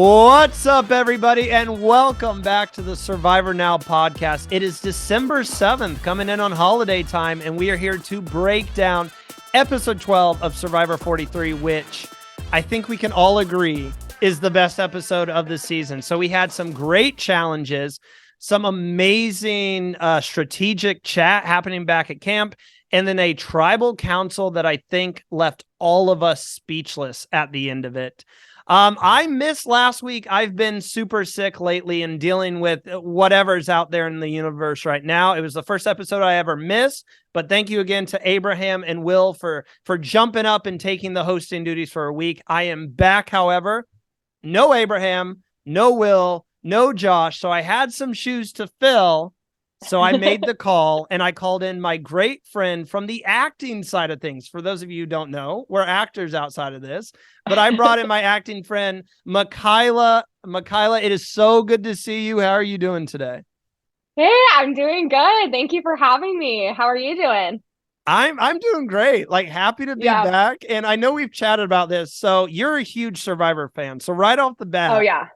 What's up, everybody, and welcome back to the Survivor Now podcast. It is December 7th, coming in on holiday time, and we are here to break down episode 12 of Survivor 43, which I think we can all agree is the best episode of the season. So we had some great challenges, some amazing strategic chat happening back at camp, and then a tribal council that I think left all of us speechless at the end of it. I missed last week. I've been super sick lately and dealing with whatever's out there in the universe right now. It was the first episode I ever missed, but thank you again to Abraham and Will for jumping up and taking the hosting duties for a week. I am back, however. No Abraham, no Will, no Josh. So I had some shoes to fill. So I made the call, and I called in my great friend from the acting side of things. For those of you who don't know, we're actors outside of this, but I brought in my acting friend, Michila. Michila, it is so good to see you. How are you doing today? Hey, I'm doing good. Thank you for having me. How are you doing? I'm doing great. Like, happy to be back. And I know we've chatted about this. So you're a huge Survivor fan. So right off the bat, Oh, yeah.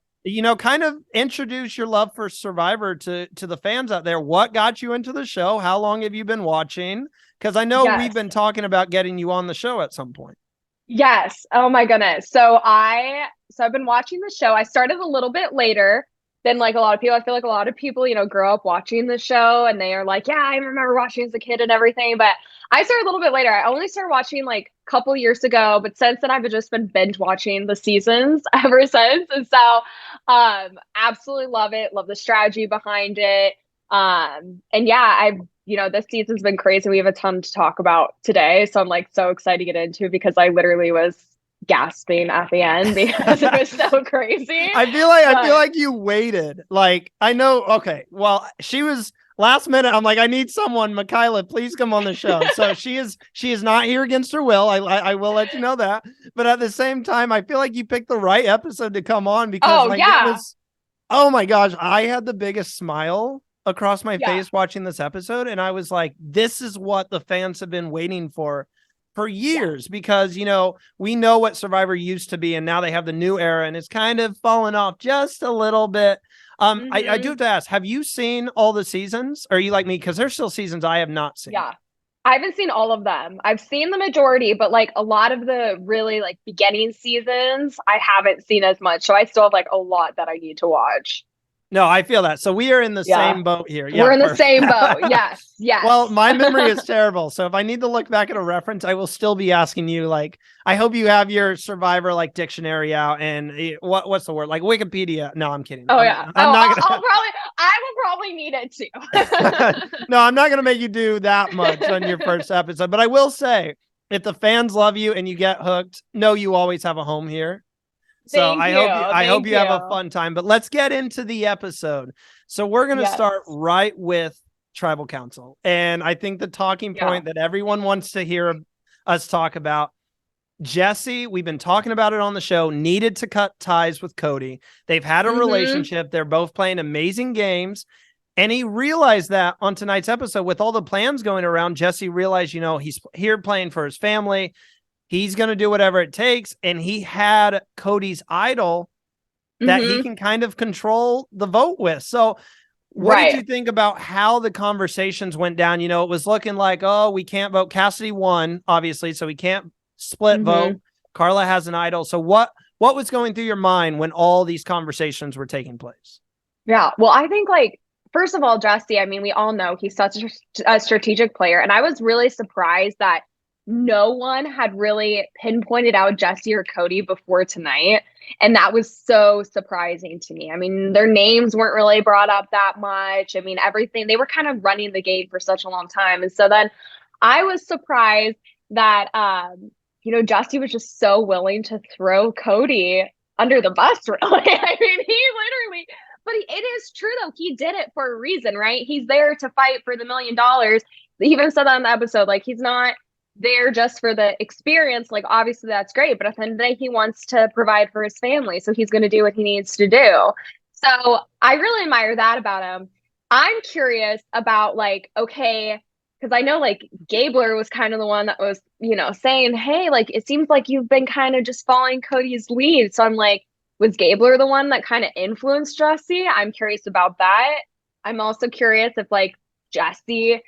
kind of introduce your love for Survivor to the fans out there. What got you into the show? How long have you been watching? Because I know we've been talking about getting you on the show at some point. Yes. Oh my goodness. So I've been watching the show. I started a little bit later than like a lot of people. I feel like a lot of people, grow up watching the show and they are like, yeah, I remember watching as a kid and everything. But I started a little bit later. I only started watching like a couple years ago, but since then I've just been binge watching the seasons ever since. And so absolutely love it. Love the strategy behind it. And yeah, this season's been crazy. We have a ton to talk about today. So I'm like so excited to get into it because I literally was gasping at the end because it was so crazy. I feel like you waited. Like, I know. Okay. Well, she was last minute. I'm like, I need someone. Michila, please come on the show. So she is not here against her will. I will let you know that. But at the same time, I feel like you picked the right episode to come on because it was, oh my gosh, I had the biggest smile across my face watching this episode. And I was like, this is what the fans have been waiting for years because, we know what Survivor used to be and now they have the new era and it's kind of fallen off just a little bit. I do have to ask, have you seen all the seasons? Or are you like me? Because there's still seasons I have not seen. Yeah. I haven't seen all of them. I've seen the majority, but like a lot of the really like beginning seasons, I haven't seen as much. So I still have like a lot that I need to watch. No, I feel that. So we are in the same boat here. Yeah, we're in the same boat. Yes. Yes. Well, my memory is terrible. So if I need to look back at a reference, I will still be asking you, like, I hope you have your Survivor like dictionary out and what's the word? Like Wikipedia. No, I'm kidding. Oh, yeah. I will probably need it too. No, I'm not going to make you do that much on your first episode, but I will say if the fans love you and you get hooked, know you always have a home here. So I hope you have a fun time, but let's get into the episode. So we're going to start right with Tribal Council. And I think the talking point that everyone wants to hear us talk about, Jesse, we've been talking about it on the show, needed to cut ties with Cody. They've had a relationship. They're both playing amazing games. And he realized that on tonight's episode with all the plans going around, Jesse realized, he's here playing for his family. He's going to do whatever it takes. And he had Cody's idol that he can kind of control the vote with. So what did you think about how the conversations went down? It was looking like, oh, we can't vote. Cassidy won, obviously, so we can't split vote. Carla has an idol. So what was going through your mind when all these conversations were taking place? Yeah. Well, I think first of all, Jesse, I mean, we all know he's such a strategic player. And I was really surprised that no one had really pinpointed out Jesse or Cody before tonight. And that was so surprising to me. I mean, their names weren't really brought up that much. I mean, everything, they were kind of running the game for such a long time. And so then I was surprised that, Jesse was just so willing to throw Cody under the bus, really. I mean, he literally, but it is true though. He did it for a reason, right? He's there to fight for the $1 million. He even said that in the episode, like he's not there just for the experience. Like, obviously that's great, but at the end of the day, he wants to provide for his family. So he's going to do what he needs to do. So I really admire that about him. I'm curious about okay, because I know Gabler was kind of the one that was, saying, hey, it seems like you've been kind of just following Cody's lead. So I'm like, was Gabler the one that kind of influenced Jesse? I'm curious about that. I'm also curious if like Jesse,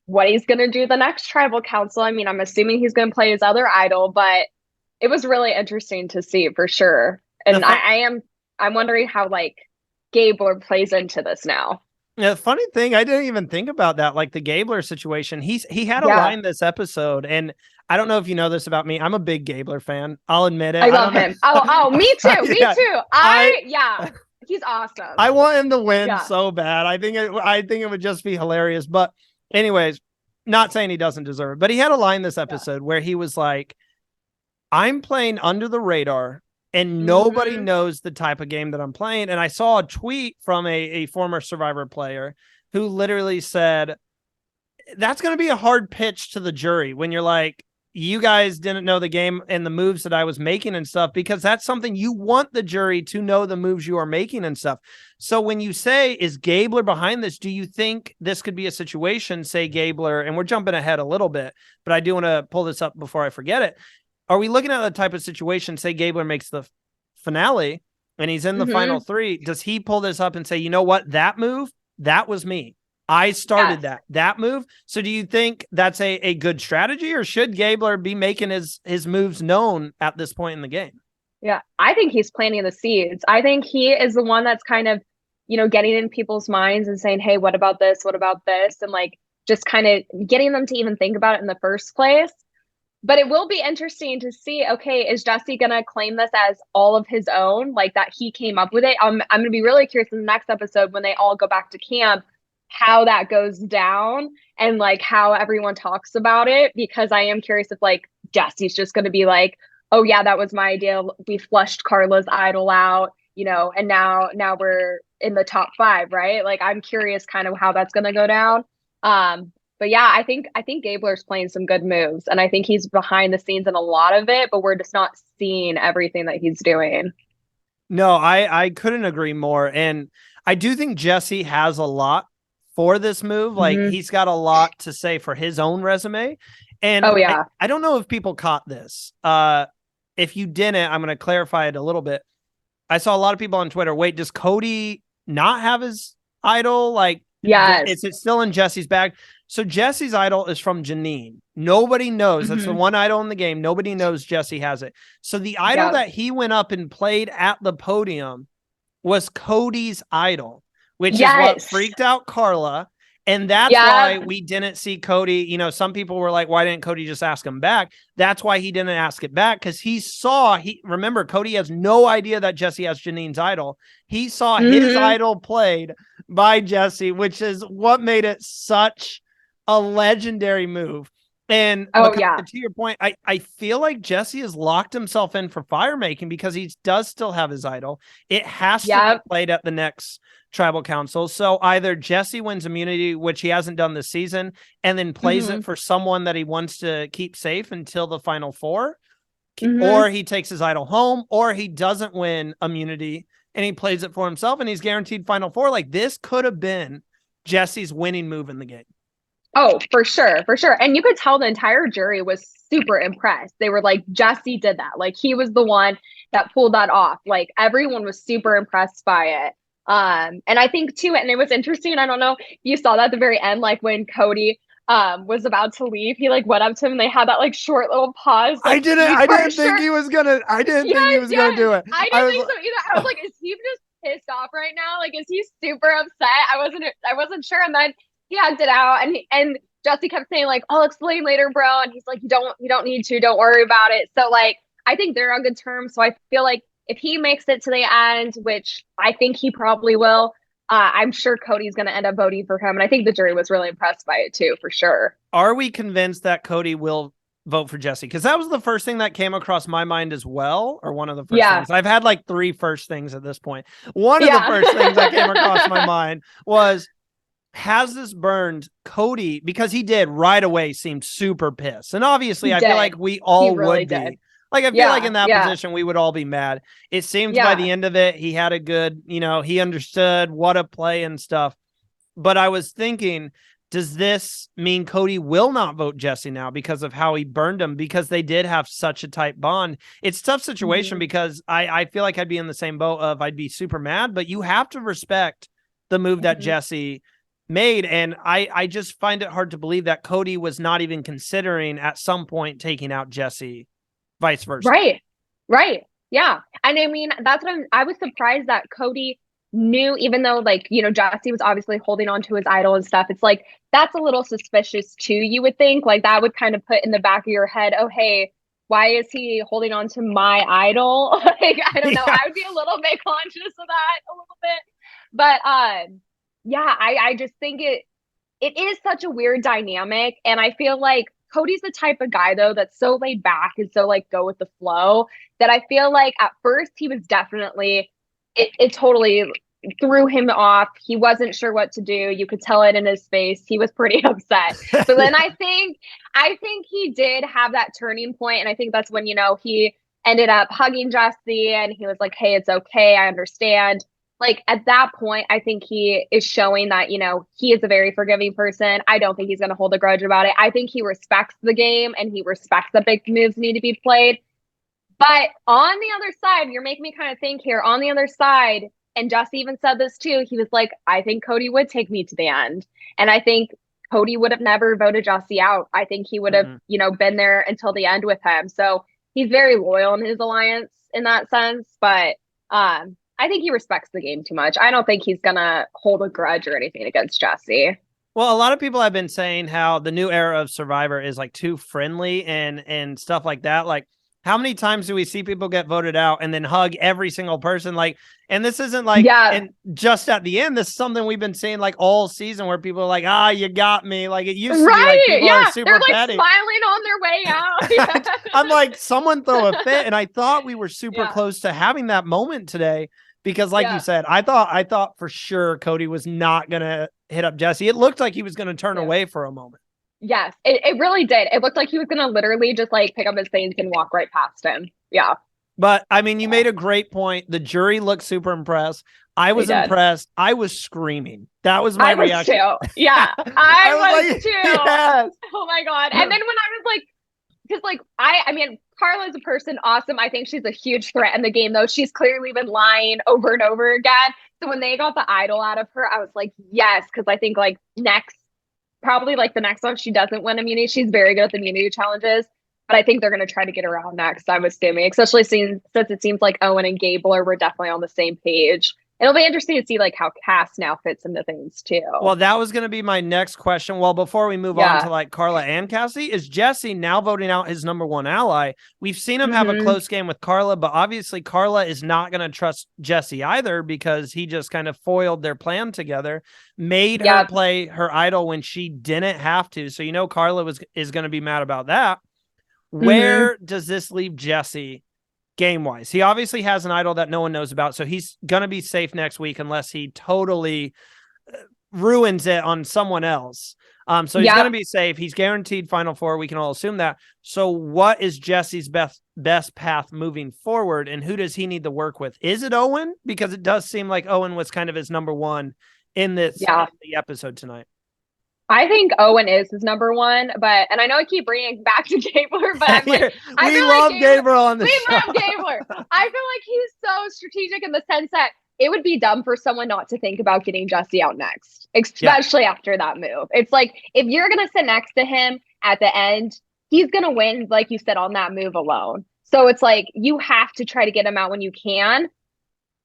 what he's going to do the next tribal council. I mean, I'm assuming he's going to play his other idol, but it was really interesting to see for sure. And I'm wondering how like Gabler plays into this now. Yeah, the funny thing, I didn't even think about that. Like the Gabler situation, he had a Yeah, line this episode, and I don't know if you know this about me. I'm a big Gabler fan. I'll admit it. I I love don't know. him. Oh, me too. Me Yeah, too. Yeah, he's awesome. I want him to win Yeah, so bad. I think it would just be hilarious. But anyways, not saying he doesn't deserve it, but he had a line this yeah. episode where he was like, I'm playing under the radar and nobody Hmm. knows the type of game that I'm playing. And I saw a tweet from a former Survivor player who literally said, that's going to be a hard pitch to the jury when you're like, you guys didn't know the game and the moves that I was making and stuff, because that's something you want the jury to know, the moves you are making and stuff. So when you say, is Gabler behind this? Do you think this could be a situation, say Gabler, and we're jumping ahead a little bit, but I do want to pull this up before I forget it. Are we looking at the type of situation, say Gabler makes the finale and he's in the final three? Does he pull this up and say, you know what, that move, that was me. I started that move. So do you think that's a good strategy, or should Gabler be making his moves known at this point in the game? Yeah, I think he's planting the seeds. I think he is the one that's kind of, getting in people's minds and saying, hey, what about this? What about this? And like just kind of getting them to even think about it in the first place. But it will be interesting to see, okay, is Jesse going to claim this as all of his own, like that he came up with it? I'm going to be really curious in the next episode when they all go back to camp, how that goes down and like how everyone talks about it, because I am curious if like Jesse's just going to be like, oh yeah, that was my idea. We flushed Carla's idol out, and now we're in the top 5, right? Like I'm curious kind of how that's going to go down. But yeah, I think Gabler's playing some good moves, and I think he's behind the scenes in a lot of it, but we're just not seeing everything that he's doing. No, I couldn't agree more. And I do think Jesse has a lot for this move. Like Mm-hmm. he's got a lot to say for his own resume. And Oh yeah. I don't know if people caught this. If you didn't, I'm going to clarify it a little bit. I saw a lot of people on Twitter. Wait, does Cody not have his idol? Like, Yes. is it still in Jesse's bag? So Jesse's idol is from Janine. Nobody knows. That's the one idol in the game. Nobody knows Jesse has it. So the idol that he went up and played at the podium was Cody's idol, which is what freaked out Carla. And that's why we didn't see Cody. Some people were like, why didn't Cody just ask him back? That's why he didn't ask it back, because remember, Cody has no idea that Jesse has Janine's idol. He saw his idol played by Jesse, which is what made it such a legendary move. And to your point, I feel like Jesse has locked himself in for fire making because he does still have his idol. It has to be played at the next tribal council. So either Jesse wins immunity, which he hasn't done this season, and then plays it for someone that he wants to keep safe until the final 4, or he takes his idol home, or he doesn't win immunity and he plays it for himself and he's guaranteed final 4. Like this could have been Jesse's winning move in the game. Oh, for sure, for sure. And you could tell the entire jury was super impressed. They were like, Jesse did that. Like he was the one that pulled that off. Like everyone was super impressed by it. And I think too, and it was interesting. I don't know if you saw that at the very end, like when Cody was about to leave, he like went up to him and they had that like short little pause. Like, I didn't think he was gonna do it. I didn't think so either. I was like, is he just pissed off right now? Like, is he super upset? I wasn't sure. And then he hugged it out, and Jesse kept saying like, I'll explain later, bro. And he's like, you don't need to, don't worry about it. So like, I think they're on good terms. So I feel like if he makes it to the end, which I think he probably will, I'm sure Cody's going to end up voting for him. And I think the jury was really impressed by it too, for sure. Are we convinced that Cody will vote for Jesse? Because that was the first thing that came across my mind as well, or one of the first things. I've had like 3 first things at this point. One of the first things that came across my mind was, has this burned Cody? Because he did right away seemed super pissed. And obviously I feel like we all would be. Like, I feel like in that position, we would all be mad. It seems by the end of it, he had a good, he understood what a play and stuff. But I was thinking, does this mean Cody will not vote Jesse now because of how he burned him? Because they did have such a tight bond. It's a tough situation because I feel like I'd be in the same boat of I'd be super mad, but you have to respect the move that Jesse made. And I just find it hard to believe that Cody was not even considering at some point taking out Jesse, vice versa. Right. Yeah. And I mean, that's what I was surprised that Cody knew, even though like, Jesse was obviously holding on to his idol and stuff. It's like, that's a little suspicious too, you would think. Like that would kind of put in the back of your head, oh, hey, why is he holding on to my idol? Like, I don't know. I would be a little bit conscious of that a little bit. But yeah, I just think it is such a weird dynamic. And I feel like Cody's the type of guy though that's so laid back and so like go with the flow that I feel like at first he was definitely it totally threw him off. He wasn't sure what to do. You could tell it in his face. He was pretty upset. But then I think he did have that turning point, and I think that's when he ended up hugging Jesse and he was like, "Hey, it's okay. I understand." Like at that point, I think he is showing that, he is a very forgiving person. I don't think he's going to hold a grudge about it. I think he respects the game and he respects that big moves need to be played. But on the other side, you're making me kind of think here, on the other side, and Jesse even said this too, he was like, I think Cody would take me to the end. And I think Cody would have never voted Jesse out. I think he would have, been there until the end with him. So he's very loyal in his alliance in that sense. But I think he respects the game too much. I don't think he's going to hold a grudge or anything against Jesse. Well, a lot of people have been saying how the new era of Survivor is like too friendly and stuff like that. Like, how many times do we see people get voted out and then hug every single person? Like, and this isn't like, and just at the end, this is something we've been seeing like all season where people are like, you got me. Like it used to be like people are super they're like petty, smiling on their way out. I'm like, someone throw a fit. And I thought we were super close to having that moment today because like you said, I thought for sure Cody was not going to hit up Jesse. It looked like he was going to turn away for a moment. Yes, it really did. It looked like he was going to literally just like pick up his things and walk right past him. Yeah. But I mean, you made a great point. The jury looked super impressed. I was impressed. I was screaming. That was my reaction. Too. Yeah, I was too. Yes. Oh my God. And then when I was like, because like, I mean, Carla's a person awesome. I think she's a huge threat in the game, though. She's clearly been lying over and over again. So when they got the idol out of her, I was like, yes, because I think like probably like the next one, she doesn't win immunity. She's very good at the immunity challenges, but I think they're going to try to get around next. I'm assuming, especially since it seems like Owen and Gabler were definitely on the same page. It'll be interesting to see like how Cass now fits into things too. Well, that was going to be my next question. Well, before we move on to like Carla and Cassie, is Jesse now voting out his number one ally? We've seen him have a close game with Carla, but obviously Carla is not going to trust Jesse either because he just kind of foiled their plan together, made her play her idol when she didn't have to. So, Carla is going to be mad about that. Where does this leave Jesse game-wise? He obviously has an idol that no one knows about, so he's going to be safe next week unless he totally ruins it on someone else. So he's going to be safe. He's guaranteed Final Four. We can all assume that. So what is Jesse's best path moving forward, and who does he need to work with? Is it Owen? Because it does seem like Owen was kind of his number one in the episode tonight. I think Owen is his number one, and I know I keep bringing back to Gabler, but I'm like, we love Gabler on the show. We love Gabler. I feel like he's so strategic in the sense that it would be dumb for someone not to think about getting Jesse out next, especially after that move. It's like, if you're going to sit next to him at the end, he's going to win, like you said, on that move alone. So it's like, you have to try to get him out when you can.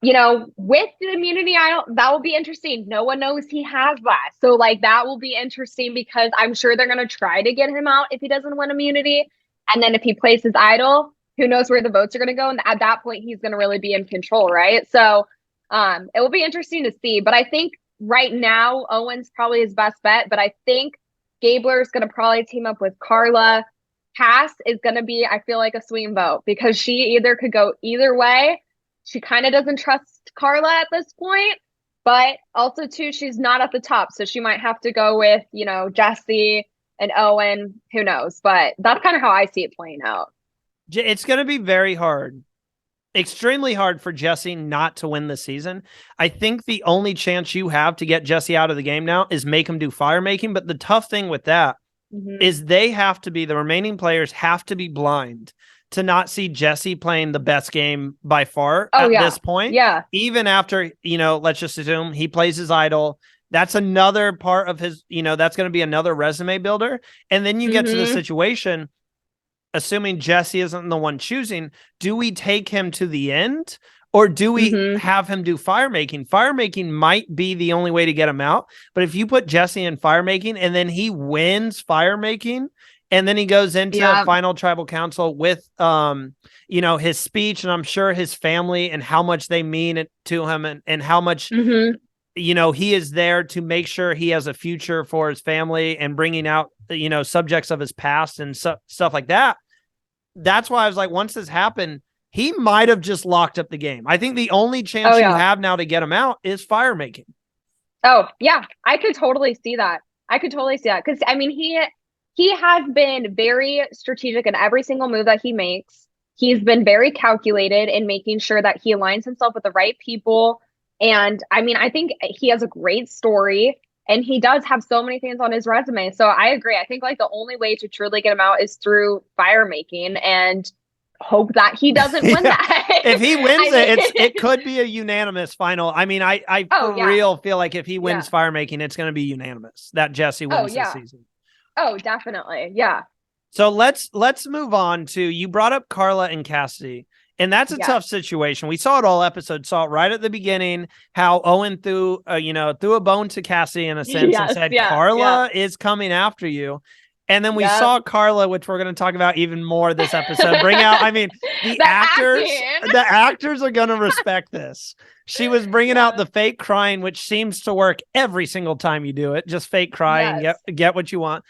With the immunity idol, that will be interesting. No one knows he has that. So, like, that will be interesting because I'm sure they're going to try to get him out if he doesn't win immunity. And then if he plays his idol, who knows where the votes are going to go. And at that point, he's going to really be in control, right? So, it will be interesting to see. But I think right now, Owen's probably his best bet. But I think Gabler is going to probably team up with Carla. Cass is going to be, I feel like, a swing vote because she either could go either way. She kind of doesn't trust Carla at this point, but also too, she's not at the top. So she might have to go with, Jesse and Owen, who knows, but that's kind of how I see it playing out. It's going to be very hard extremely hard for Jesse not to win the season. I think the only chance you have to get Jesse out of the game now is make him do fire making. But the tough thing with that is the remaining players have to be blind to not see Jesse playing the best game by far this point. Yeah. Even after, let's just assume he plays his idol. That's another part of his, that's going to be another resume builder. And then you get to the situation, assuming Jesse isn't the one choosing, do we take him to the end or do we have him do fire making? Fire making might be the only way to get him out. But if you put Jesse in fire making and then he wins fire making and then he goes into final tribal council with, his speech, and I'm sure his family and how much they mean it to him and how much, he is there to make sure he has a future for his family and bringing out, subjects of his past and stuff like that. That's why I was like, once this happened, he might have just locked up the game. I think the only chance you have now to get him out is fire making. Oh, yeah. I could totally see that. Because, I mean, he has been very strategic in every single move that he makes. He's been very calculated in making sure that he aligns himself with the right people. And, I mean, I think he has a great story. And he does have so many things on his resume. So I agree. I think like the only way to truly get him out is through fire making and hope that he doesn't win that. If he wins it could be a unanimous final. I mean, I real feel like if he wins fire making, it's going to be unanimous that Jesse wins this season. Oh, definitely. Yeah. So let's move on to, you brought up Carla and Cassidy. And that's a tough situation. We saw it all episode, saw it right at the beginning, how Owen threw a bone to Cassie in a sense and said, Carla is coming after you. And then we saw Carla, which we're going to talk about even more this episode, bring out, I mean, the actors are going to respect this. She was bringing out the fake crying, which seems to work every single time you do it. Just fake crying, get what you want.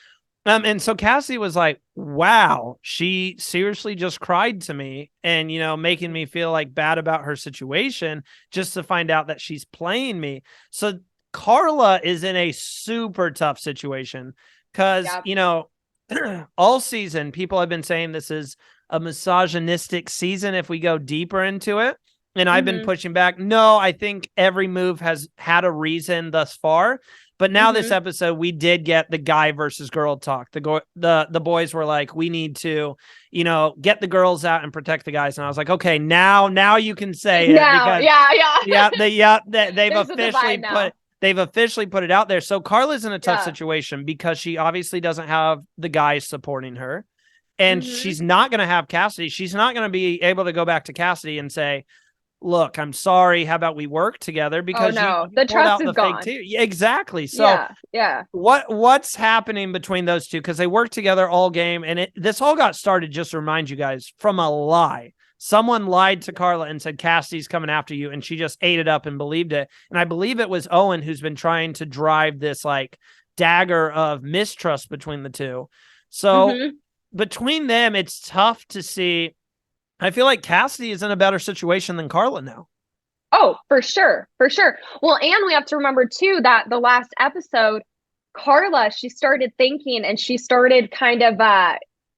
And so Cassie was like, wow, she seriously just cried to me and, making me feel like bad about her situation just to find out that she's playing me. So Carla is in a super tough situation because, all season, people have been saying this is a misogynistic season if we go deeper into it. And I've been pushing back. No, I think every move has had a reason thus far. But now this episode, we did get the guy versus girl talk. The boys were like, we need to, get the girls out and protect the guys. And I was like, okay, now you can say it. They've officially put it out there. So Carla's in a tough situation because she obviously doesn't have the guys supporting her. And she's not going to have Cassidy. She's not going to be able to go back to Cassidy and say, look, I'm sorry. How about we work together? Because the trust is gone. Exactly. So what's happening between those two? Because they worked together all game, and this all got started, just to remind you guys, from a lie. Someone lied to Carla and said Cassidy's coming after you, and she just ate it up and believed it. And I believe it was Owen who's been trying to drive this like dagger of mistrust between the two. So between them, it's tough to see. I feel like Cassidy is in a better situation than Carla now. Oh, for sure. Well, and we have to remember too that the last episode, Carla, she started thinking and she started kind of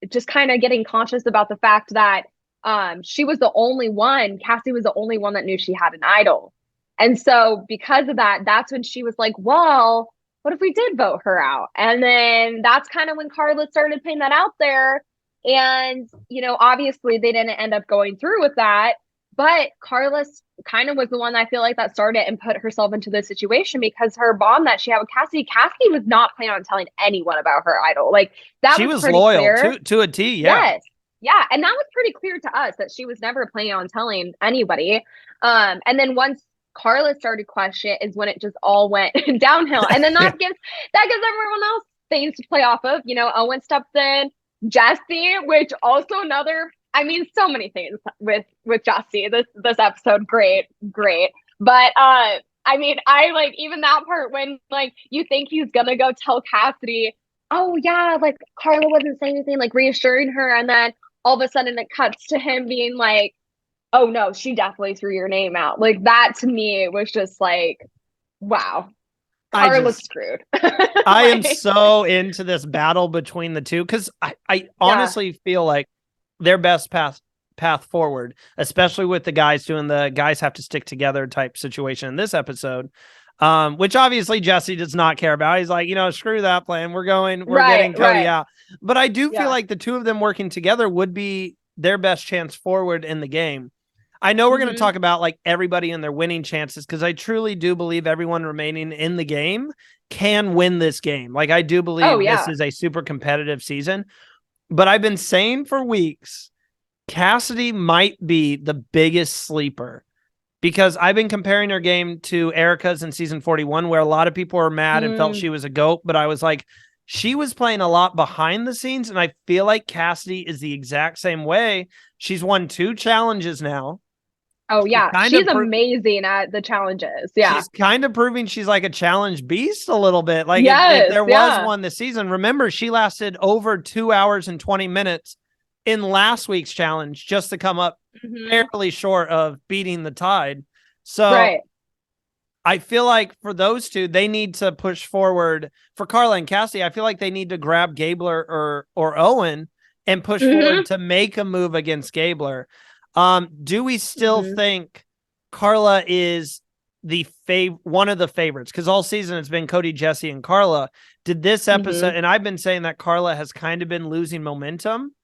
getting conscious about the fact that Cassie was the only one that knew she had an idol. And so because of that, that's when she was like, well, what if we did vote her out? And then that's kind of when Carla started putting that out there. And, obviously they didn't end up going through with that, but Carla kind of was the one I feel like that started and put herself into this situation because her bond that she had with Cassie was not planning on telling anyone about her idol. Like that she was loyal to a T. Yeah. Yes. Yeah. And that was pretty clear to us that she was never planning on telling anybody. And then once Carla started questioning it is when it just all went downhill. And then that gives everyone else things to play off of. Owen stepped in. Jesse, which also so many things with Jesse this episode. Great. But I like even that part when like you think he's gonna go tell Cassidy, oh yeah, like Carla wasn't saying anything, like reassuring her, and then all of a sudden it cuts to him being like, oh no, she definitely threw your name out. Like that to me was just like, wow. Carla's screwed. I am so into this battle between the two because I honestly feel like their best path path forward, especially with the guys doing the guys have to stick together type situation in this episode. Which obviously Jesse does not care about. He's like, screw that plan. We're getting Cody out. But I do feel like the two of them working together would be their best chance forward in the game. I know we're going to talk about like everybody and their winning chances, because I truly do believe everyone remaining in the game can win this game. Like, I do believe this is a super competitive season, but I've been saying for weeks, Cassidy might be the biggest sleeper, because I've been comparing her game to Erica's in season 41, where a lot of people were mad and felt she was a GOAT, but I was like, she was playing a lot behind the scenes, and I feel like Cassidy is the exact same way. She's won 2 challenges now. Oh, yeah. She's amazing at the challenges. Yeah. She's kind of proving she's like a challenge beast a little bit. Like, if there was one this season, remember, she lasted over 2 hours and 20 minutes in last week's challenge just to come up barely short of beating the Tide. So I feel like for those two, they need to push forward. For Carla and Cassie, I feel like they need to grab Gabler or Owen and push forward to make a move against Gabler. Do we still think Carla is one of the favorites? Because all season it's been Cody, Jesse, and Carla. Did this episode, and I've been saying that Carla has kind of been losing momentum.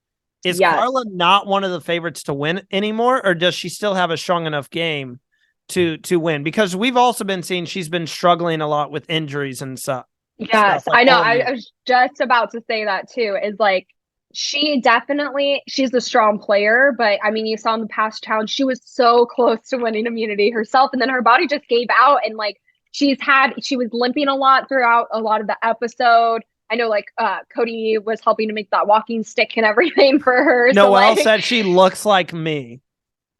Is Carla not one of the favorites to win anymore, or does she still have a strong enough game to win? Because we've also been seeing she's been struggling a lot with injuries and stuff. Yes, I know. I was just about to say that too. Is like, she's a strong player, but I mean, you saw in the past challenge, she was so close to winning immunity herself, and then her body just gave out, and like she was limping a lot throughout a lot of the episode. I know, like, Cody was helping to make that walking stick and everything for her. Noelle said she looks like me.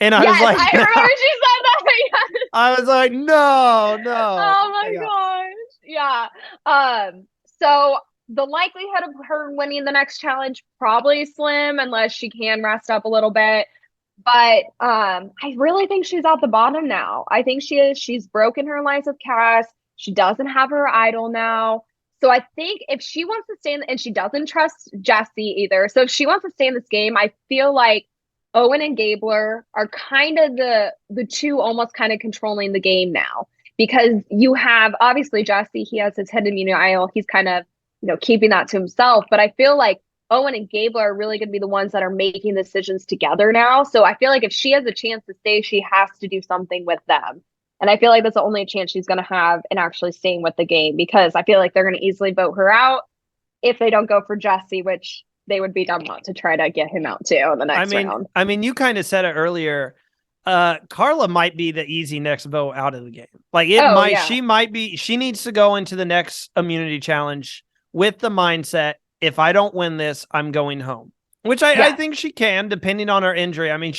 And I was like, I remember she said that. Yes. I was like, no. Oh my gosh. Yeah. So the likelihood of her winning the next challenge, probably slim, unless she can rest up a little bit. But I really think she's at the bottom now. I think she is. She's broken her alliance with Cass. She doesn't have her idol now. So I think if she wants to stay and she doesn't trust Jesse either. So if she wants to stay in this game, I feel like Owen and Gabler are kind of the two almost kind of controlling the game now, because you have obviously Jesse, he has his hidden immunity idol. He's kind of, keeping that to himself. But I feel like Owen and Gabler are really going to be the ones that are making decisions together now. So I feel like if she has a chance to stay, she has to do something with them. And I feel like that's the only chance she's going to have in actually staying with the game, because I feel like they're going to easily vote her out if they don't go for Jesse, which they would be dumb not to try to get him out too in the next round. I mean, you kind of said it earlier. Carla might be the easy next vote out of the game. Like, she needs to go into the next immunity challenge with the mindset, if I don't win this, I'm going home, which I think she can, depending on her injury. I mean,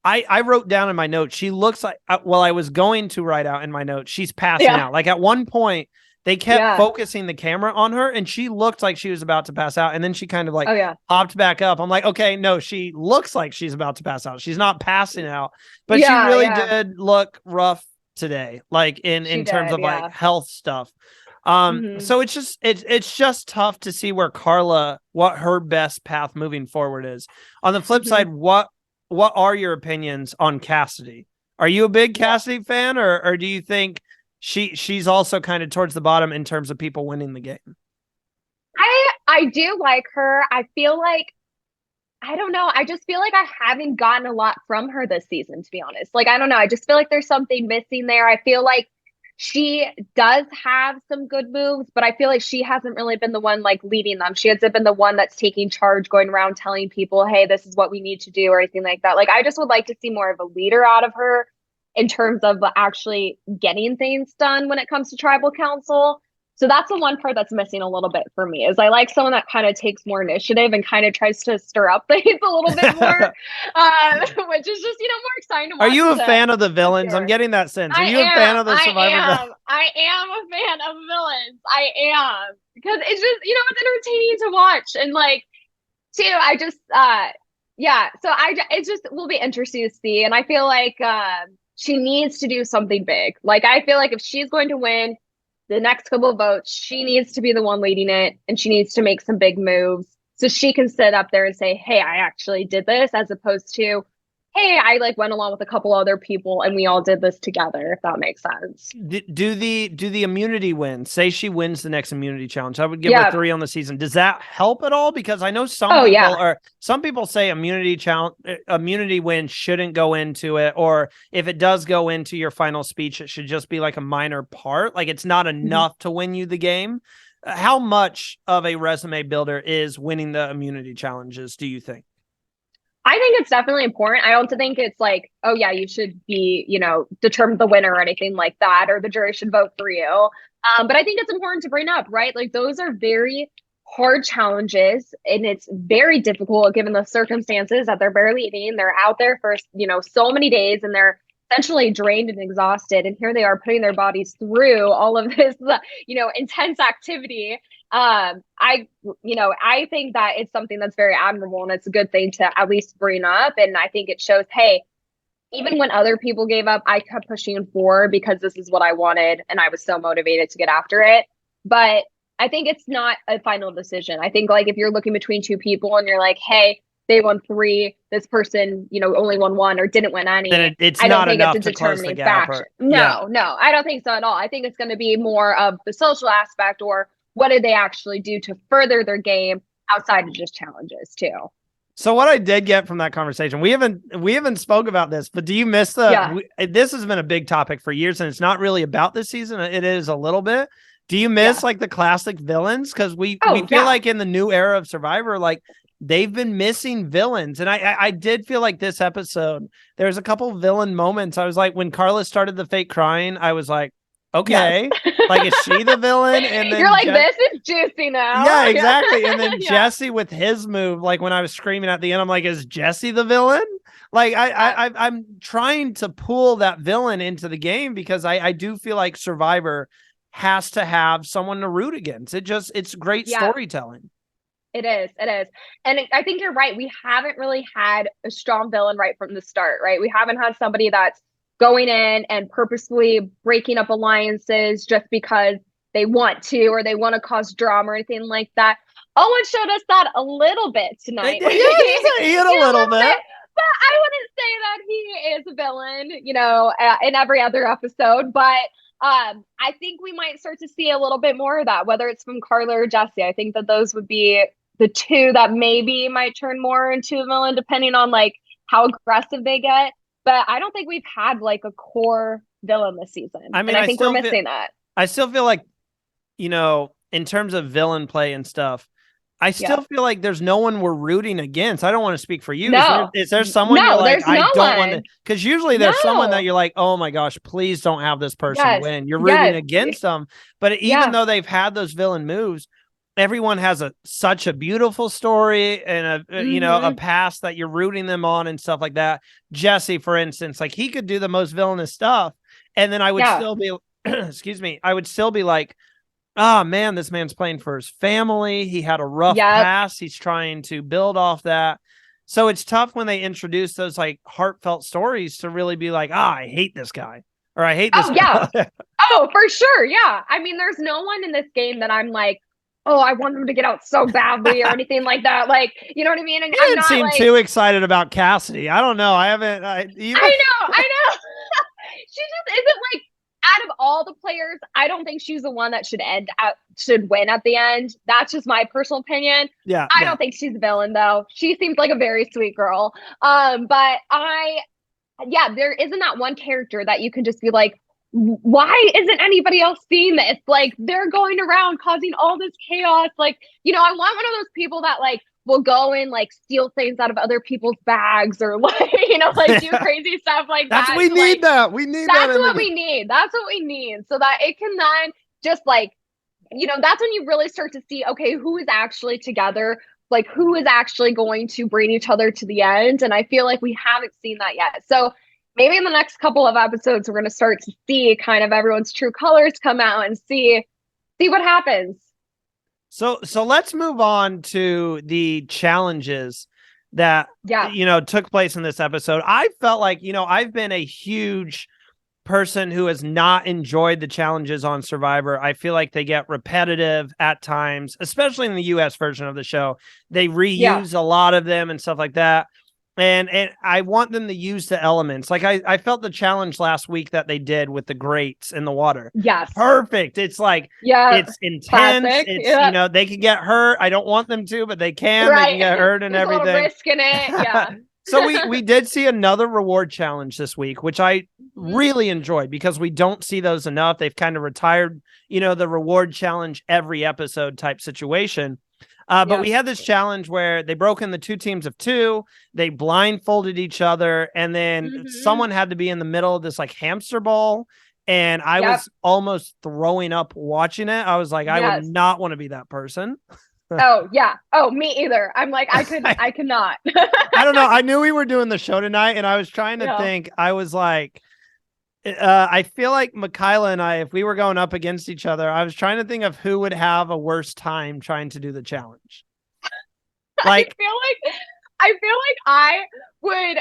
I wrote down in my notes, she looks like, I was going to write out in my notes, she's passing out. Like, at one point, they kept focusing the camera on her, and she looked like she was about to pass out. And then she kind of like hopped back up. I'm like, okay, no, she looks like she's about to pass out. She's not passing out, but she really did look rough today, like in terms of like health stuff. So it's just tough to see where Carla, what her best path moving forward is. On the flip side, what are your opinions on Cassidy? Are you a big Cassidy fan, or do you think she's also kind of towards the bottom in terms of people winning the game? I do like her. I feel like, I don't know. I just feel like I haven't gotten a lot from her this season, to be honest. Like, I don't know. I just feel like there's something missing there. I feel like she does have some good moves, but I feel like she hasn't really been the one like leading them. She hasn't been the one that's taking charge, going around telling people, hey, this is what we need to do, or anything like that. Like, I just would like to see more of a leader out of her in terms of actually getting things done when it comes to tribal council. So that's the one part that's missing a little bit for me, is I like someone that kind of takes more initiative and kind of tries to stir up things a little bit more, which is just, more exciting to watch. Are you a fan of the villains? I'm getting that sense. Are you a fan of the Survivor? I am a fan of villains. I am. Because it's just, it's entertaining to watch. And like, too, I just, it just will be interesting to see. And I feel like she needs to do something big. Like, I feel like if she's going to win the next couple of votes, she needs to be the one leading it, and she needs to make some big moves so she can sit up there and say, hey, I actually did this, as opposed to, hey, I like went along with a couple other people and we all did this together, if that makes sense. Do the immunity win? Say she wins the next immunity challenge. I would give her Yeah. 3 on the season. Does that help at all? Because I know Oh yeah. some people say immunity win shouldn't go into it, or if it does go into your final speech, it should just be like a minor part. Like it's not enough to win you the game. How much of a resume builder is winning the immunity challenges, do you think? I think it's definitely important. I don't think it's like, oh yeah, you should be, determine the winner or anything like that, or the jury should vote for you. But I think it's important to bring up, right? Like those are very hard challenges, and it's very difficult given the circumstances that they're barely eating. They're out there for, so many days, and they're essentially drained and exhausted. And here they are putting their bodies through all of this, intense activity. I think that it's something that's very admirable, and it's a good thing to at least bring up. And I think it shows, hey, even when other people gave up, I kept pushing forward because this is what I wanted, and I was so motivated to get after it. But I think it's not a final decision. I think like if you're looking between two people and you're like, hey, they won 3, this person, only won 1 or didn't win any. Then it's I don't not think enough it's a to close the determining gap. factor. No, I don't think so at all. I think it's going to be more of the social aspect, or what did they actually do to further their game outside of just challenges too. So what I did get from that conversation, we haven't spoke about this, but do you miss this has been a big topic for years, and it's not really about this season. It is a little bit. Do you miss like the classic villains? Because we feel like in the new era of Survivor, like they've been missing villains. And I did feel like this episode, there's a couple villain moments. I was like, when Carla started the fake crying, I was like, okay, like, is she the villain? And then you're like, this is juicy now. Yeah, exactly. And then Jesse with his move, like when I was screaming at the end, I'm like, is Jesse the villain? Like I'm trying to pull that villain into the game, because I do feel like Survivor has to have someone to root against. It's great storytelling. It is. And I think you're right. We haven't really had a strong villain right from the start, right? We haven't had somebody that's going in and purposefully breaking up alliances just because they want to, or they want to cause drama or anything like that. Owen showed us that a little bit tonight. Yeah, he had a little bit. But I wouldn't say that he is a villain, in every other episode. But I think we might start to see a little bit more of that, whether it's from Carla or Jesse. I think that those would be the two that maybe might turn more into a villain, depending on like how aggressive they get. But I don't think we've had like a core villain this season. I mean, and I think we're missing that. I still feel like, in terms of villain play and stuff, I still feel like there's no one we're rooting against. I don't want to speak for you. No. Is there someone you're like, I don't want to? Because usually there's someone that you're like, oh my gosh, please don't have this person win. You're rooting against them. But even though they've had those villain moves, everyone has such a beautiful story and a past that you're rooting them on and stuff like that. Jesse, for instance, like he could do the most villainous stuff, and then I would still be, excuse me, I would still be like, oh man, this man's playing for his family. He had a rough past. He's trying to build off that. So it's tough when they introduce those like heartfelt stories to really be like, I hate this guy, or I hate this guy. Oh, for sure. Yeah. I mean, there's no one in this game that I'm like, oh, I want them to get out so badly or anything like that. Like, you know what I mean? And you didn't seem too excited about Cassidy. I don't know. I haven't. I know. She just isn't like, out of all the players, I don't think she's the one that should win at the end. That's just my personal opinion. Yeah. I don't think she's a villain though. She seems like a very sweet girl. But there isn't that one character that you can just be like, why isn't anybody else seeing this? Like, they're going around causing all this chaos. Like, I want one of those people that like will go and like steal things out of other people's bags, or like, like do crazy stuff like that. We need that. We need that. That's what we need. That's what we need. So that it can then just like, that's when you really start to see, okay, who is actually together? Like, who is actually going to bring each other to the end? And I feel like we haven't seen that yet. So maybe in the next couple of episodes, we're going to start to see kind of everyone's true colors come out and see what happens. So let's move on to the challenges that, took place in this episode. I felt like, I've been a huge person who has not enjoyed the challenges on Survivor. I feel like they get repetitive at times, especially in the US version of the show. They reuse a lot of them and stuff like that. And I want them to use the elements. Like I felt the challenge last week that they did with the grates in the water. Yes. Perfect. It's like, Yeah. it's intense. Classic. It's, Yeah. they can get hurt. I don't want them to, but they can. They can Right. get hurt and There's a lot of everything. risk in it. Yeah. So we did see another reward challenge this week, which I really enjoyed because we don't see those enough. They've kind of retired, the reward challenge every episode type situation. But we had this challenge where they broke in the 2 teams of 2, they blindfolded each other, and then someone had to be in the middle of this like hamster ball. And I was almost throwing up watching it. I was like, I would not want to be that person. Oh, yeah. Oh, me either. I'm like, I could not. I don't know. I knew we were doing the show tonight, and I was trying to think. I was like, I feel like Michila and I, if we were going up against each other, I was trying to think of who would have a worse time trying to do the challenge. Like, I feel like I would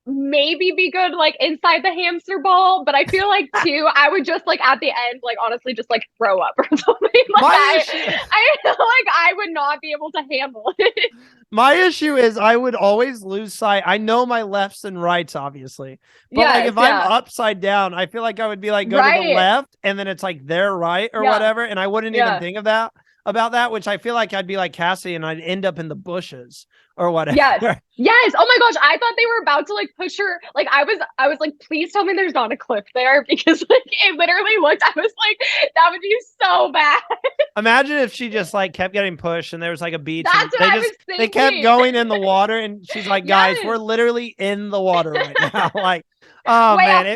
maybe be good like inside the hamster ball, but I feel like too, I would just like at the end, like honestly, just like throw up or something. Like I feel like I would not be able to handle it. My issue is I would always lose sight. I know my lefts and rights, obviously. But like if I'm upside down, I feel like I would be like, go to the left, and then it's like their right or whatever. And I wouldn't even think of that about that, which I feel like I'd be like Cassie and I'd end up in the bushes or whatever. Yes. Oh my gosh. I thought they were about to like push her. Like I was like, please tell me there's not a cliff there, because like it literally looked, I was like, that would be so bad. Imagine if she just like kept getting pushed and there was like a beach. That's what I was thinking. They kept going in the water and she's like, guys, we're literally in the water right now. Like, oh way man, off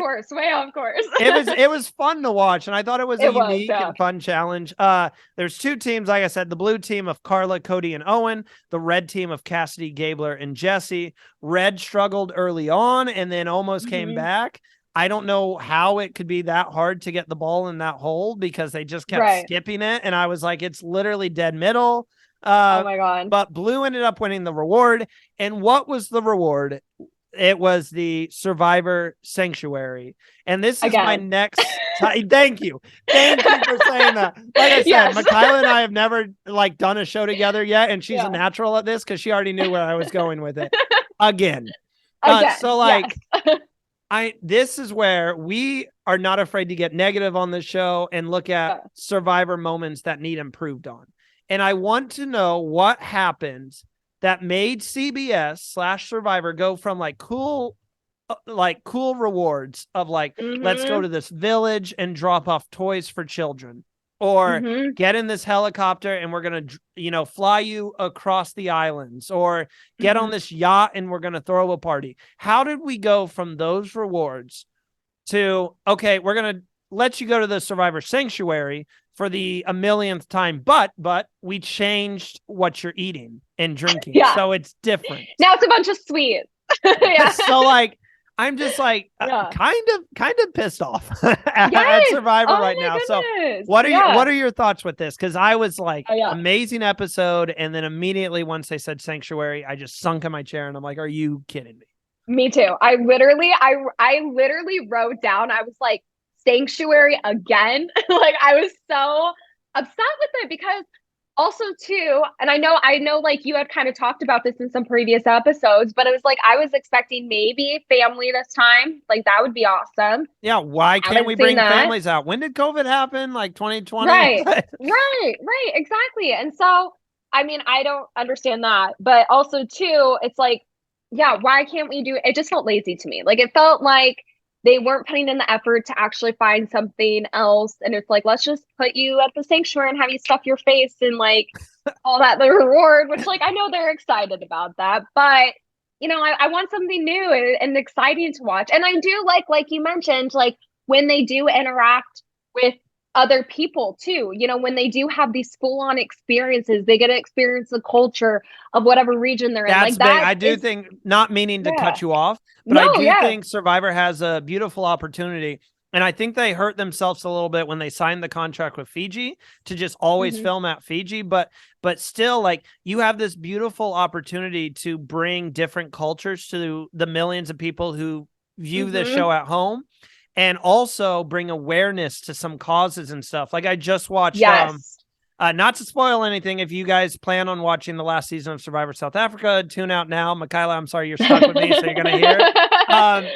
course. it was fun to watch, and I thought it was a unique and fun challenge. There's 2 teams, like I said, the blue team of Carla, Cody, and Owen, the red team of Cassidy, Gabler, and Jesse. Red struggled early on and then almost came back. I don't know how it could be that hard to get the ball in that hole because they just kept skipping it, and I was like, it's literally dead middle. Oh my god! But blue ended up winning the reward, and what was the reward? It was the Survivor Sanctuary. And this is my next thank you for saying that. Like I said, Michila and I have never like done a show together yet, and she's a natural at this because she already knew where I was going with it. Again. So like this is where we are not afraid to get negative on the show and look at Survivor moments that need improved on. And I want to know what happened that made CBS/Survivor go from like cool rewards of like, let's go to this village and drop off toys for children, or get in this helicopter and we're going to, fly you across the islands, or get on this yacht and we're going to throw a party. How did we go from those rewards to, okay, we're going to let you go to the Survivor Sanctuary for the 1,000,000th time, but we changed what you're eating and drinking. So it's different. Now it's a bunch of sweets. So like, I'm just like kind of pissed off at Survivor right now. Goodness. So what are your thoughts with this? Because I was like, amazing episode, and then immediately once they said Sanctuary, I just sunk in my chair and I'm like, are you kidding me? Me too. I literally wrote down, I was like, Sanctuary again. Like I was so upset with it because also too, and I know like you had kind of talked about this in some previous episodes, but it was like I was expecting maybe family this time. Like that would be awesome. Yeah, why can't we bring families out? When did COVID happen? Like 2020? Right, exactly. And so, I mean, I don't understand that, but also too, it's like, why can't we do it? It just felt lazy to me. Like it felt like they weren't putting in the effort to actually find something else. And it's like, let's just put you at the sanctuary and have you stuff your face and like all that, the reward, which like, I know they're excited about that, but I want something new and exciting to watch. And I do like you mentioned, like when they do interact with other people too, when they do have these full-on experiences, they get to experience the culture of whatever region they're in. Like that, I do think, not meaning to cut you off, but I do think Survivor has a beautiful opportunity. And I think they hurt themselves a little bit when they signed the contract with Fiji to just always film at Fiji. But still, like, you have this beautiful opportunity to bring different cultures to the millions of people who view this show at home, and also bring awareness to some causes and stuff. Like I just watched Not to spoil anything, if you guys plan on watching the last season of Survivor South Africa, tune out now. Michila, I'm sorry you're stuck with me, so you're going to hear it.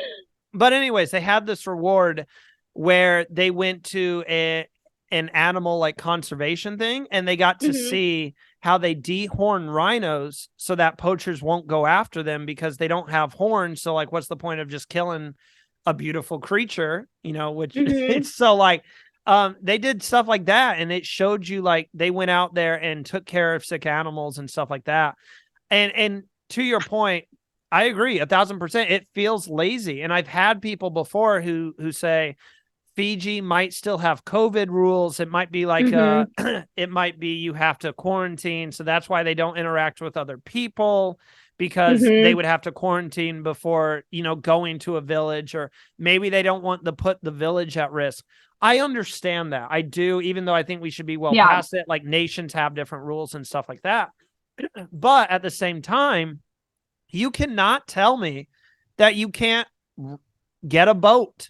But anyways, they had this reward where they went to an animal like conservation thing, and they got to see how they dehorn rhinos so that poachers won't go after them because they don't have horns. So like, what's the point of just killing a beautiful creature, which it's so like, they did stuff like that, and it showed you like they went out there and took care of sick animals and stuff like that. And to your point, I agree 1,000%. It feels lazy. And I've had people before who say Fiji might still have COVID rules. It might be like it might be you have to quarantine. So that's why they don't interact with other people, because they would have to quarantine before, going to a village, or maybe they don't want to put the village at risk. I understand that. I do, even though I think we should be well past it. Like nations have different rules and stuff like that. But at the same time, you cannot tell me that you can't get a boat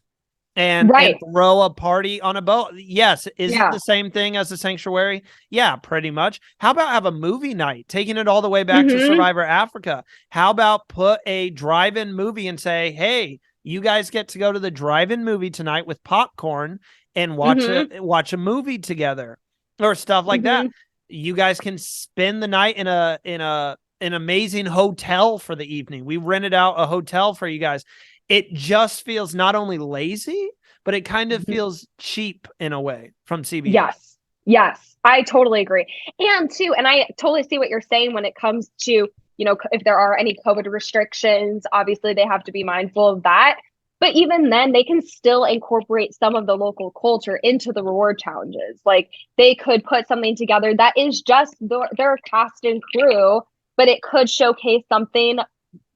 and throw a party on a boat. Yes. Is it the same thing as a sanctuary? Yeah, pretty much. How about have a movie night, taking it all the way back to Survivor Africa? How about put a drive-in movie and say, hey, you guys get to go to the drive-in movie tonight with popcorn and watch a movie together, or stuff like that. You guys can spend the night in an amazing hotel for the evening. We rented out a hotel for you guys. It just feels not only lazy, but it kind of feels cheap in a way from CBS. Yes, I totally agree. And I totally see what you're saying when it comes to, if there are any COVID restrictions, obviously they have to be mindful of that. But even then, they can still incorporate some of the local culture into the reward challenges. Like they could put something together that is just their cast and crew, but it could showcase something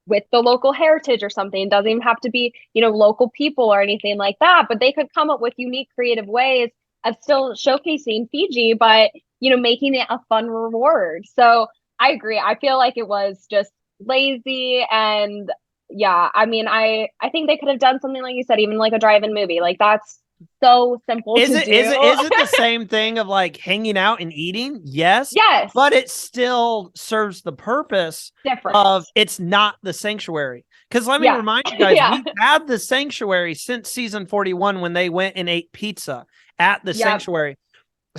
with the local heritage or something. It doesn't even have to be, local people or anything like that, but they could come up with unique, creative ways of still showcasing Fiji, but, making it a fun reward. So I agree. I feel like it was just lazy. And yeah, I mean, I think they could have done something like you said, even like a drive-in movie. Like that's so simple to do. Is it the same thing of like hanging out and eating? Yes. But it still serves the purpose of it's not the sanctuary. Because let me remind you guys, we've had the sanctuary since season 41 when they went and ate pizza at the sanctuary.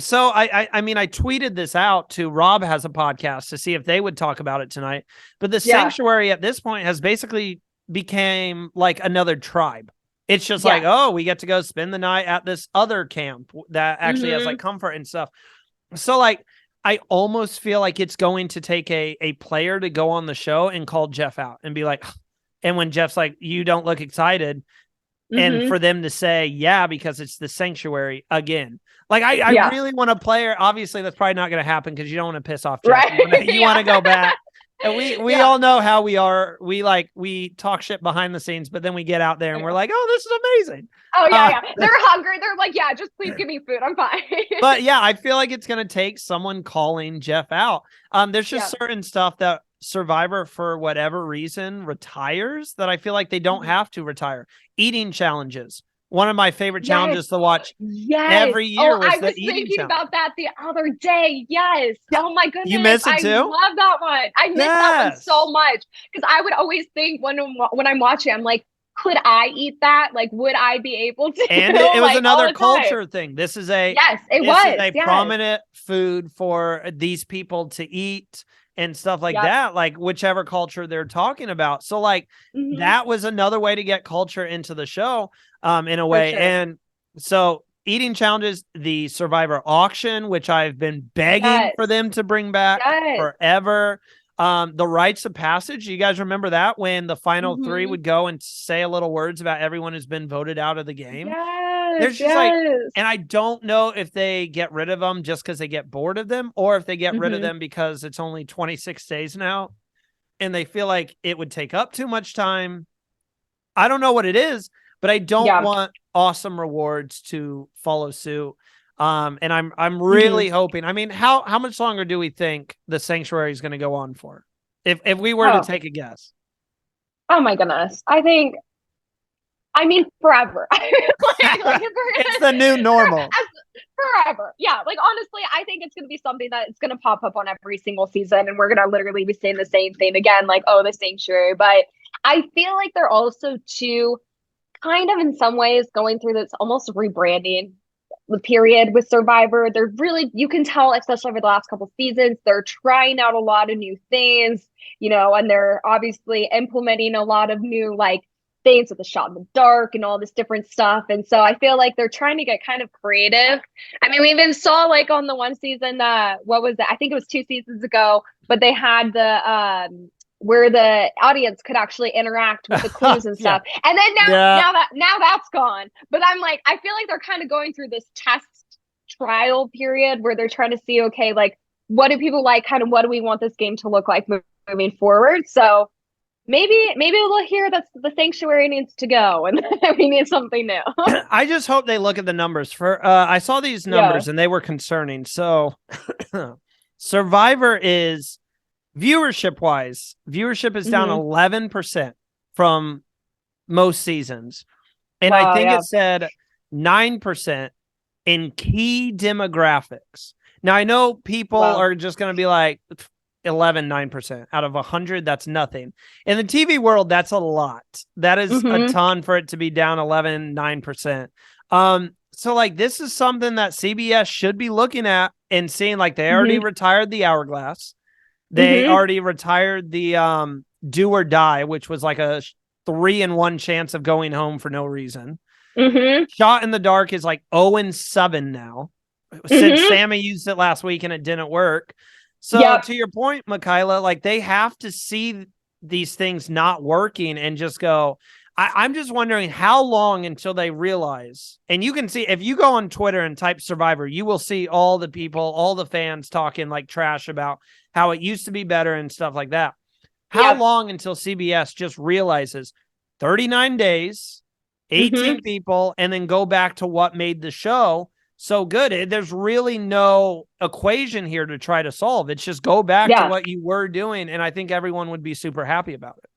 So I mean, I tweeted this out to Rob has a podcast to see if they would talk about it tonight. But the sanctuary at this point has basically became like another tribe. It's just like, oh, we get to go spend the night at this other camp that actually has like comfort and stuff. So like, I almost feel like it's going to take a player to go on the show and call Jeff out and be like, and when Jeff's like, you don't look excited. And for them to say, yeah, because it's the sanctuary again. Like, I really want a player. Obviously, that's probably not going to happen because you don't want to piss off Jeff. Right. You want to go back. And we all know how we are. We talk shit behind the scenes, but then we get out there and we're like, oh, this is amazing. Oh, yeah. They're hungry. They're like, yeah, just please give me food. I'm fine. But yeah, I feel like it's going to take someone calling Jeff out. There's just certain stuff that Survivor, for whatever reason, retires that I feel like they don't have to retire. Eating challenges. One of my favorite challenges to watch every year was the eating challenge. I was thinking about that the other day. Yes. Yeah. Oh my goodness. You miss it too? I love that one. I miss that one so much because I would always think when I'm watching, I'm like, could I eat that? Like, would I be able to? And it was another culture thing. This is a prominent food for these people to eat and stuff like that, like whichever culture they're talking about. So like that was another way to get culture into the show in a way. Sure. And so eating challenges, the Survivor auction, which I've been begging for them to bring back forever. The rites of passage. You guys remember that when the final three would go and say a little words about everyone who's been voted out of the game? There's just like, and I don't know if they get rid of them just because they get bored of them, or if they get rid of them because it's only 26 days now and they feel like it would take up too much time. I don't know what it is, but I don't want awesome rewards to follow suit. And I'm really hoping. I mean, how much longer do we think the sanctuary is going to go on for? If we were to take a guess. Oh my goodness. I mean, forever. Like, it's the new normal. forever. Yeah, like honestly, I think it's going to be something that it's going to pop up on every single season, and we're going to literally be saying the same thing again, like, oh, the sanctuary. But I feel like they're also too kind of in some ways going through this almost rebranding the period with Survivor. They're really, you can tell, especially over the last couple seasons, they're trying out a lot of new things, and they're obviously implementing a lot of new like things with the shot in the dark and all this different stuff. And so I feel like they're trying to get kind of creative. I mean, we even saw like on the one season, what was it? I think it was 2 seasons ago, but they had the where the audience could actually interact with the clues and stuff. Yeah. And then now that's gone. But I'm like, I feel like they're kind of going through this test trial period where they're trying to see, okay, like what do people like? Kind of what do we want this game to look like moving forward? So maybe we'll hear that the sanctuary needs to go and we need something new. I just hope they look at the numbers. I saw these numbers and they were concerning. So Survivor is viewership is down 11% from most seasons. And I think it said 9% in key demographics. Now I know people are just going to be like 9% out of 100. That's nothing. In the TV world, that's a lot. That is a ton for it to be down 9%. So like, this is something that CBS should be looking at and seeing, like, they already retired the Hourglass. They already retired the Do or Die, which was like a 3-in-1 chance of going home for no reason. Shot in the Dark is like 0-7 now. Since Sammy used it last week and it didn't work. So to your point, Michila, like, they have to see these things not working and just go, I'm just wondering how long until they realize. And you can see, if you go on Twitter and type Survivor, you will see all the people, all the fans talking like trash about how it used to be better and stuff like that. How long until CBS just realizes 39 days, 18 people, and then go back to what made the show so good? There's really no equation here to try to solve. It's just go back to what you were doing, and I think everyone would be super happy about it.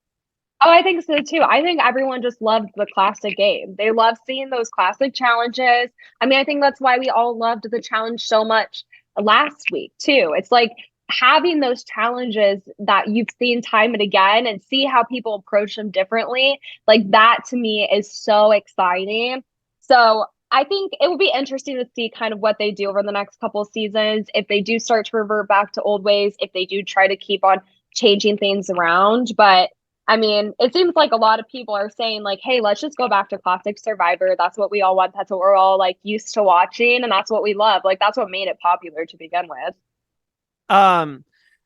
Oh, I think so too. I think everyone just loved the classic game. They love seeing those classic challenges. I mean, I think that's why we all loved the challenge so much last week too. It's like having those challenges that you've seen time and again and see how people approach them differently. Like, that to me is so exciting. So I think it will be interesting to see kind of what they do over the next couple of seasons. If they do start to revert back to old ways, if they do try to keep on changing things around. But I mean, it seems like a lot of people are saying like, hey, let's just go back to classic Survivor. That's what we all want. That's what we're all like used to watching. And that's what we love. Like, that's what made it popular to begin with.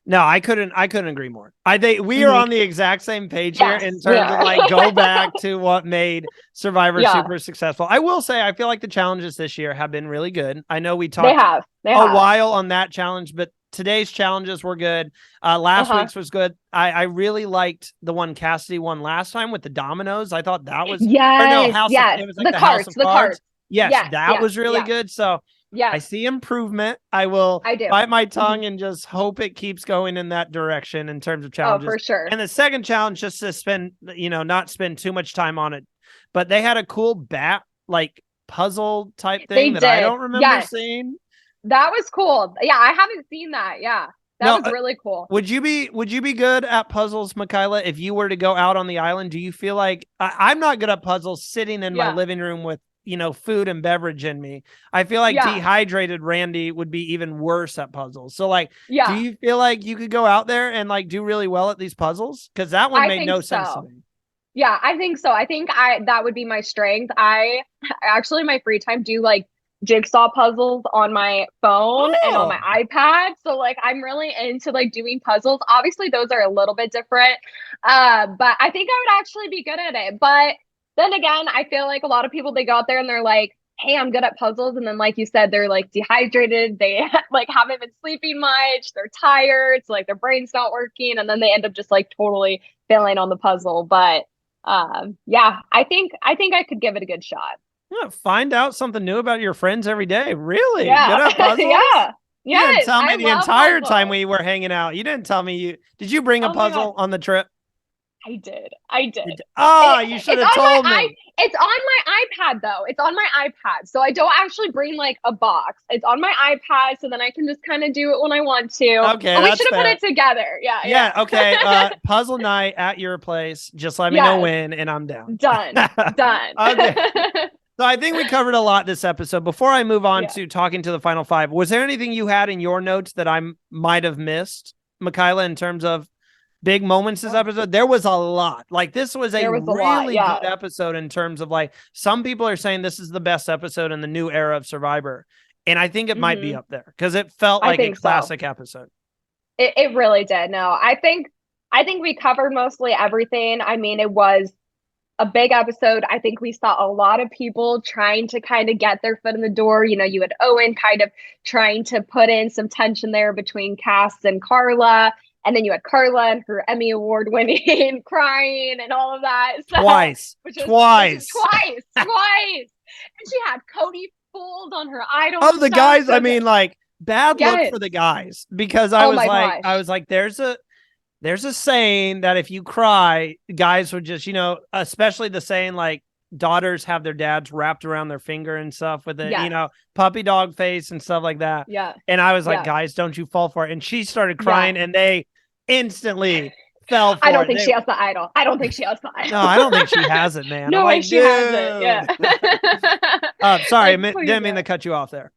No, I couldn't agree more. I think we are on the exact same page here in terms of like, go back to what made Survivor super successful. I will say, I feel like the challenges this year have been really good. I know we talked a while on that challenge, but today's challenges were good. Last week's was good. I really liked the one Cassidy won last time with the dominoes. I thought that was, it was like the House of Cards. Yes, that was really good. So I see improvement. I will bite my tongue and just hope it keeps going in that direction in terms of challenges. Oh, for sure. And the second challenge, just to not spend too much time on it, but they had a cool bat like puzzle type thing I don't remember seeing. That was cool. Yeah, I haven't seen that. Yeah. That was really cool. Would you be good at puzzles, Michila, if you were to go out on the island? Do you feel like I'm not good at puzzles sitting in my living room with, food and beverage in me? I feel like dehydrated Randy would be even worse at puzzles. So like, do you feel like you could go out there and like do really well at these puzzles? Because that one made no sense to me. Yeah, I think so. I think that would be my strength. I actually, my free time, do like jigsaw puzzles on my phone and on my iPad. So like, I'm really into like doing puzzles. Obviously those are a little bit different. But I think I would actually be good at it. But then again, I feel like a lot of people, they go out there and they're like, hey, I'm good at puzzles. And then like you said, they're like dehydrated. They like haven't been sleeping much. They're tired. So like their brain's not working. And then they end up just like totally failing on the puzzle. But I think I could give it a good shot. Yeah, find out something new about your friends every day. Really? Yeah. Good at puzzles? Yeah. You didn't tell me the entire time we were hanging out. You didn't tell me did you bring a puzzle on the trip? I did. You should have It's on told my me. it's on my iPad though. It's on my iPad. So I don't actually bring like a box. It's on my iPad so then I can just kind of do it when I want to. Okay, But we that's should have put fair. it together. Yeah, Yeah, okay. yeah. Puzzle night at your place. Just let me know Yes. when, and I'm down. Done. Done. Okay. So I think we covered a lot this episode. Before I move on Yeah. to talking to the final five, was there anything you had in your notes that I might have missed, Michila, in terms of big moments this episode? There was a lot. Like, this was a There was a lot. really Yeah. good episode in terms of, like, some people are saying this is the best episode in the new era of Survivor. And I think it might be up there because it felt I like a think so. classic episode. It really did. No, I think we covered mostly everything. I mean, it was a big episode. I think we saw a lot of people trying to kind of get their foot in the door. You know, you had Owen kind of trying to put in some tension there between Cass and Carla. And then you had Carla and her Emmy Award winning crying and all of that. So, Twice. Which Twice. And she had Cody fooled on her idol. Oh, the guys. I mean, like, bad luck Yes. for the guys, because I Oh was my like, gosh. there's a saying that if you cry, guys would just, especially the saying, like, daughters have their dads wrapped around their finger and stuff with it, Yes. puppy dog face and stuff like that. Yeah. And I was like, Yeah. guys, don't you fall for it. And she started crying and they instantly fell for it. I don't think she has the idol. I don't think she has the idol. No, I don't think she has it, man. No way she has it. Yeah. Sorry, Like, didn't mean to cut you off there.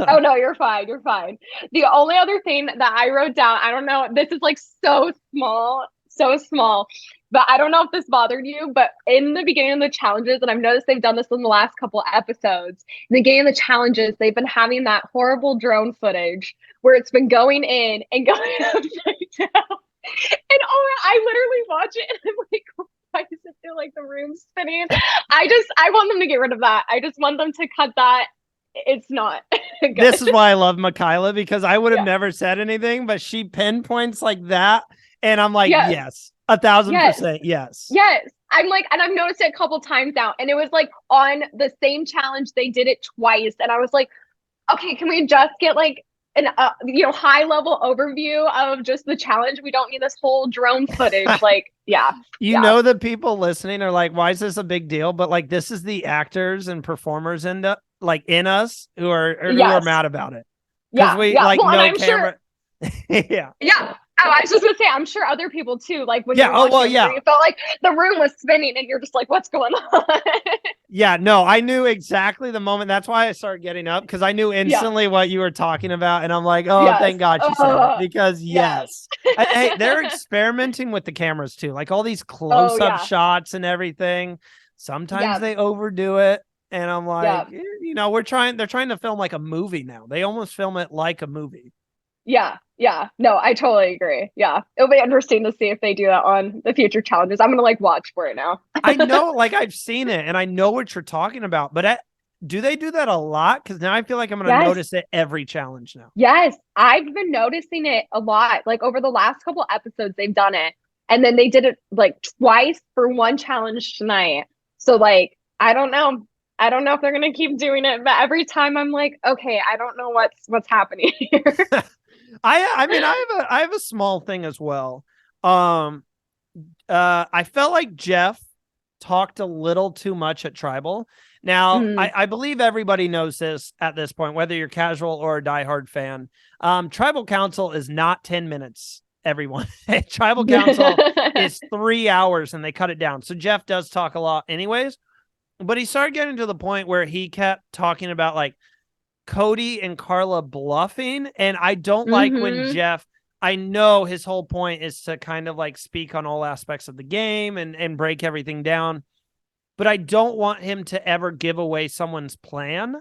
Oh no, you're fine. You're fine. The only other thing that I wrote down, I don't know, this is like so small, but I don't know if this bothered you, but in the beginning of the challenges, and I've noticed they've done this in the last couple episodes, in the beginning of the challenges, they've been having that horrible drone footage where it's been going in and going upside down. And I literally watch it and I'm like, why does it feel like the room's spinning? I want them to get rid of that. I just want them to cut that. It's not good. This is why I love Michila, because I would have never said anything, but she pinpoints like that. And I'm like, yes, 1,000%. Yes. Yes. I'm like, and I've noticed it a couple times now. And it was like on the same challenge, they did it twice. And I was like, okay, can we just get like an high level overview of just the challenge? We don't need this whole drone footage. Like, yeah. You know, the people listening are like, why is this a big deal? But like, this is the actors and performers in us who are mad about it. Yeah. We like, well, no camera. Sure, yeah. Oh, I was just gonna say, I'm sure other people too. Like when you felt like the room was spinning, and you're just like, "What's going on?" Yeah, no, I knew exactly the moment. That's why I started getting up, because I knew instantly what you were talking about, and I'm like, "Oh, thank God she said it," because hey, they're experimenting with the cameras too, like all these close-up shots and everything. Sometimes they overdo it, and I'm like, they're trying to film like a movie now. They almost film it like a movie. Yeah. No, I totally agree. Yeah. It'll be interesting to see if they do that on the future challenges. I'm going to like watch for it now. I know, like I've seen it and I know what you're talking about, but do they do that a lot? Because now I feel like I'm going to notice it every challenge now. Yes. I've been noticing it a lot. Like over the last couple episodes, they've done it. And then they did it like twice for one challenge tonight. So like, I don't know if they're going to keep doing it, but every time I'm like, okay, I don't know what's happening here. I have a small thing as well. I felt like Jeff talked a little too much at Tribal. Now, I believe everybody knows this at this point, whether you're casual or a diehard fan. Tribal Council is not 10 minutes, everyone. Tribal Council is 3 hours and they cut it down. So Jeff does talk a lot anyways, but he started getting to the point where he kept talking about like Cody and Carla bluffing. And I don't like when Jeff, I know his whole point is to kind of like speak on all aspects of the game and break everything down. But I don't want him to ever give away someone's plan.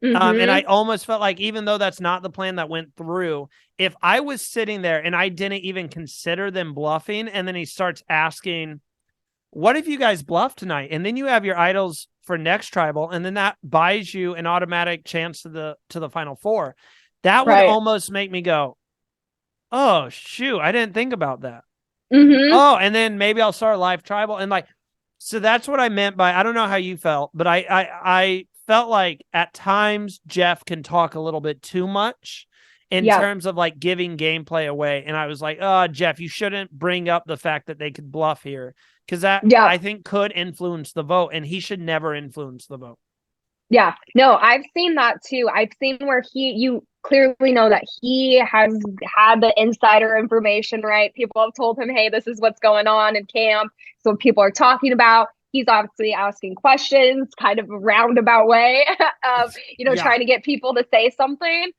And I almost felt like, even though that's not the plan that went through, if I was sitting there and I didn't even consider them bluffing, and then he starts asking, what if you guys bluff tonight? And then you have your idols for next Tribal, and then that buys you an automatic chance to the final four. That would almost make me go, oh shoot, I didn't think about that. Oh, and then maybe I'll start a live Tribal. And like, so that's what I meant by, I don't know how you felt, but I felt like at times Jeff can talk a little bit too much. in Yeah. terms of like giving gameplay away. And I was like, oh, Jeff, you shouldn't bring up the fact that they could bluff here, because that Yeah. I think could influence the vote, and he should never influence the vote. Yeah. No, I've seen that too. I've seen where you clearly know that he has had the insider information, right? People have told him, hey, this is what's going on in camp. So people are talking about. He's obviously asking questions, kind of a roundabout way of, trying to get people to say something.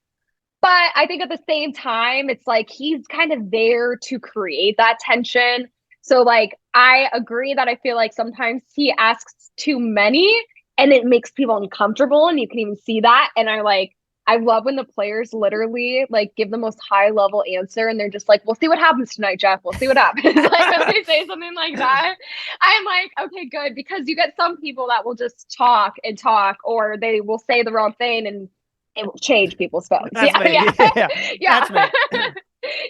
But I think at the same time, it's like he's kind of there to create that tension. So, like, I agree that I feel like sometimes he asks too many and it makes people uncomfortable. And you can even see that. And I love when the players literally like give the most high level answer and they're just like, we'll see what happens tonight, Jeff. We'll see what happens. Like, when they say something like that, I'm like, okay, good. Because you get some people that will just talk and talk, or they will say the wrong thing and it will change people's phones. That's Yeah, me. yeah, yeah. That's me.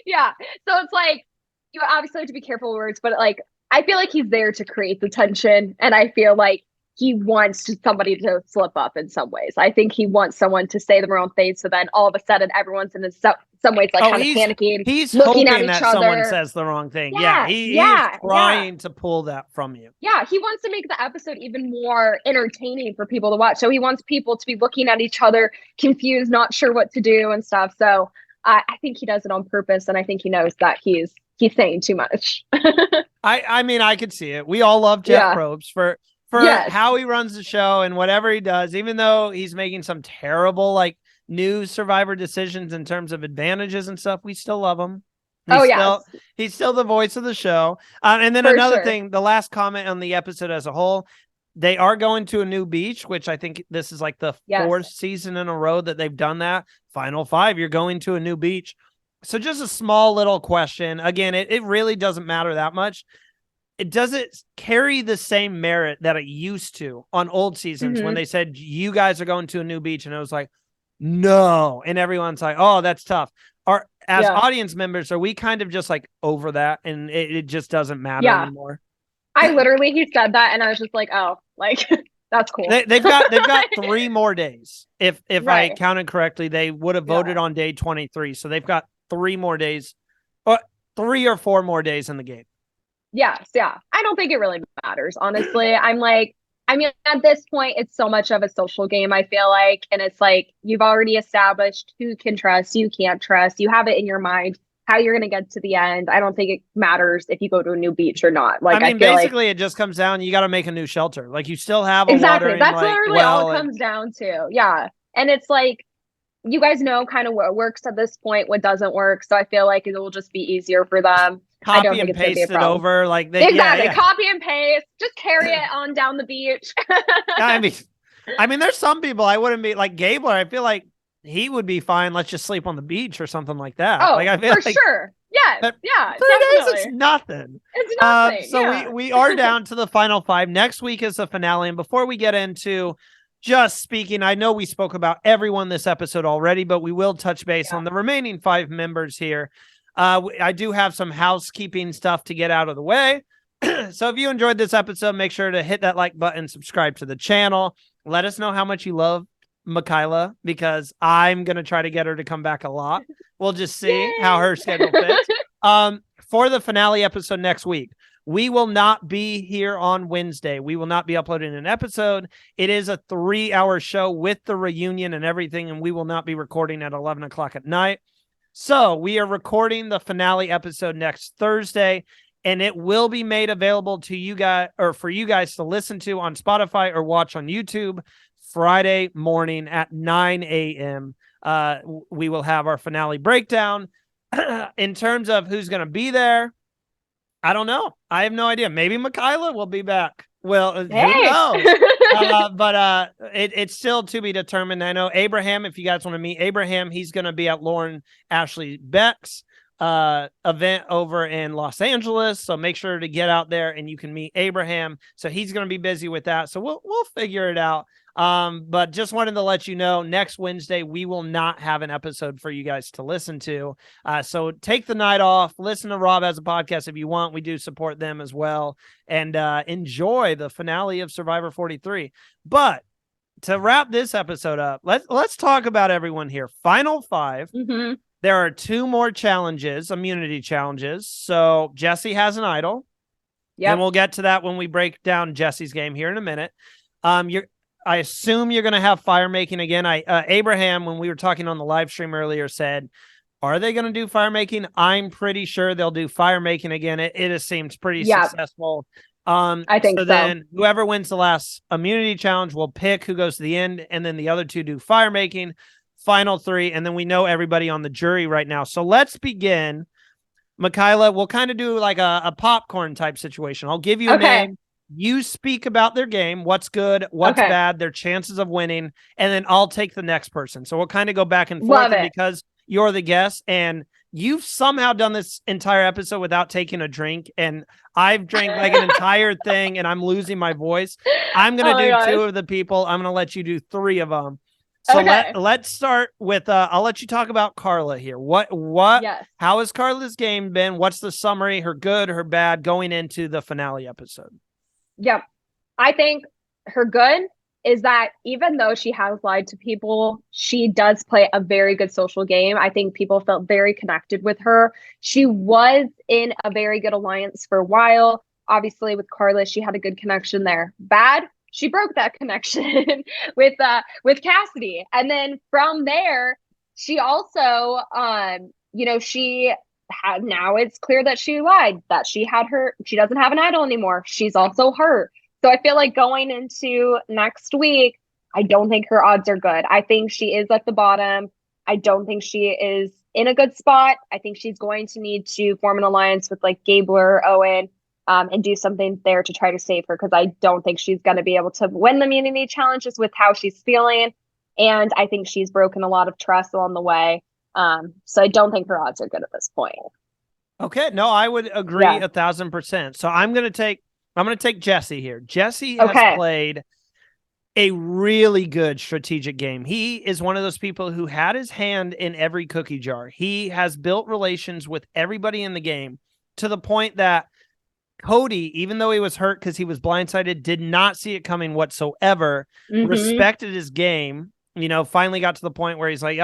Yeah. So it's like you obviously have to be careful with words, but like I feel like he's there to create the tension, and I feel like he wants somebody to slip up in some ways. I think he wants someone to say the wrong thing, so then all of a sudden everyone's in some ways like kind of panicking, he's looking hoping at each that other. someone says the wrong thing. Yeah, he's trying to pull that from you. Yeah, he wants to make the episode even more entertaining for people to watch. So he wants people to be looking at each other, confused, not sure what to do and stuff. So I think he does it on purpose, and I think he knows that he's saying too much. I mean, I could see it. We all love Jeff Probst for Yes. how he runs the show and whatever he does, even though he's making some terrible like new Survivor decisions in terms of advantages and stuff. We still love him. He's still the voice of the show. And then another thing, the last comment on the episode as a whole, they are going to a new beach, which I think this is like the fourth season in a row that they've done that. Final 5, you're going to a new beach. So just a small little question. Again, it really doesn't matter that much. It doesn't carry the same merit that it used to on old seasons when they said, you guys are going to a new beach. And it was like, no. And everyone's like, oh, that's tough. As audience members, are we kind of just like over that and it just doesn't matter anymore? He said that and I was just like, oh, like that's cool. They've got 3 more days. If I counted correctly, they would have voted on day 23. So they've got 3 more days, or 3 or 4 more days in the game. Yes, yeah. I don't think it really matters, honestly. I mean, at this point, it's so much of a social game, I feel like. And it's like, you've already established who can trust, you can't trust. You have it in your mind how you're going to get to the end. I don't think it matters if you go to a new beach or not. Like, I mean, basically, it just comes down, you got to make a new shelter. Like, you still have a exactly. That's like, literally all it comes down to. Yeah. And it's like, you guys know kind of what works at this point, what doesn't work. So I feel like it will just be easier for them. Copy and paste it over. Like exactly. Copy and paste. Just carry it on down the beach. I mean, there's some people I wouldn't be like Gabler. I feel like he would be fine. Let's just sleep on the beach or something like that. Oh, like, I feel for sure. Yes. Yeah. 3 days, it's nothing. It's nothing. So we are down to the final 5. Next week is the finale. And before we get into just speaking, I know we spoke about everyone this episode already, but we will touch base on the remaining 5 members here. I do have some housekeeping stuff to get out of the way. So if you enjoyed this episode, make sure to hit that like button, subscribe to the channel. Let us know how much you love Michila, because I'm going to try to get her to come back a lot. We'll just see how her schedule fits. For the finale episode next week, we will not be here on Wednesday. We will not be uploading an episode. It is a 3-hour show with the reunion and everything, and we will not be recording at 11 o'clock at night. So we are recording the finale episode next Thursday, and it will be made available to you guys, or for you guys to listen to on Spotify or watch on YouTube Friday morning at 9 a.m. We will have our finale breakdown. In terms of who's going to be there, I don't know. I have no idea. Maybe Michila will be back. Well, who knows? But it's still to be determined. I know Abraham, if you guys want to meet Abraham, he's going to be at Lauren Ashley Beck's event over in Los Angeles. So make sure to get out there and you can meet Abraham. So he's going to be busy with that. So we'll figure it out. But just wanted to let you know, next Wednesday, we will not have an episode for you guys to listen to. So take the night off, listen to Rob as a podcast if you want. We do support them as well, and enjoy the finale of Survivor 43. But to wrap this episode up, let's talk about everyone here. Final 5. There are two more challenges, immunity challenges. So Jesse has an idol. And Yep. we'll get to that when we break down Jesse's game here in a minute. I assume you're going to have fire making again. Abraham, when we were talking on the live stream earlier, said, "Are they going to do fire making?" I'm pretty sure they'll do fire making again. It seems pretty Yep. successful. I think So so. then whoever wins the last immunity challenge will pick who goes to the end, and then the other two do fire making. Final three, and then we know everybody on the jury right now. So let's begin. Michila, we'll kind of do like a popcorn type situation. I'll give you a Okay. name. You speak about their game, what's good, what's Okay. bad, their chances of winning, and then I'll take the next person. So we'll kind of go back and forth. Love And it. because you're the guest and you've somehow done this entire episode without taking a drink, and I've drank like an entire thing and I'm losing my voice, I'm going to do two of the people. I'm going to let you do three of them. So Okay. let's start with I'll let you talk about Carla here. Yes. How has Carla's game been? What's the summary, her good, her bad, going into the finale episode? Yep. I think her good is that even though she has lied to people, she does play a very good social game. I think people felt very connected with her. She was in a very good alliance for a while. Obviously, with Carla, she had a good connection there. Bad, she broke that connection with Cassidy. And then from there, she also she had, now it's clear that she lied, that she doesn't have an idol anymore. She's also hurt. So I feel like going into next week, I don't think her odds are good. I think she is at the bottom. I don't think she is in a good spot. I think she's going to need to form an alliance with like Gabler, Owen, and do something there to try to save her, because I don't think she's going to be able to win the immunity challenges with how she's feeling. And I think she's broken a lot of trust along the way. So I don't think her odds are good at this point. Okay, no, I would agree 1,000%. So I'm going to take Jesse here. Jesse has played a really good strategic game. He is one of those people who had his hand in every cookie jar. He has built relations with everybody in the game to the point that Cody, even though he was hurt because he was blindsided, did not see it coming whatsoever, respected his game, finally got to the point where he's like,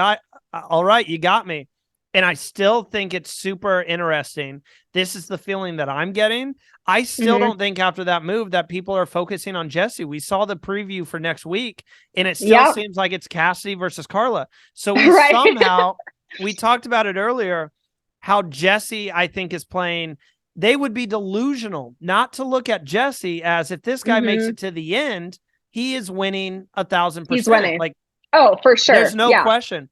all right, you got me. And I still think it's super interesting. This is the feeling that I'm getting. I still don't think after that move that people are focusing on Jesse. We saw the preview for next week, and it still seems like it's Cassidy versus Carla. So we somehow, we talked about it earlier, how Jesse, I think, is playing. They would be delusional not to look at Jesse as, if this guy makes it to the end, he is winning 1,000%. He's winning. Like, oh, for sure. There's no question.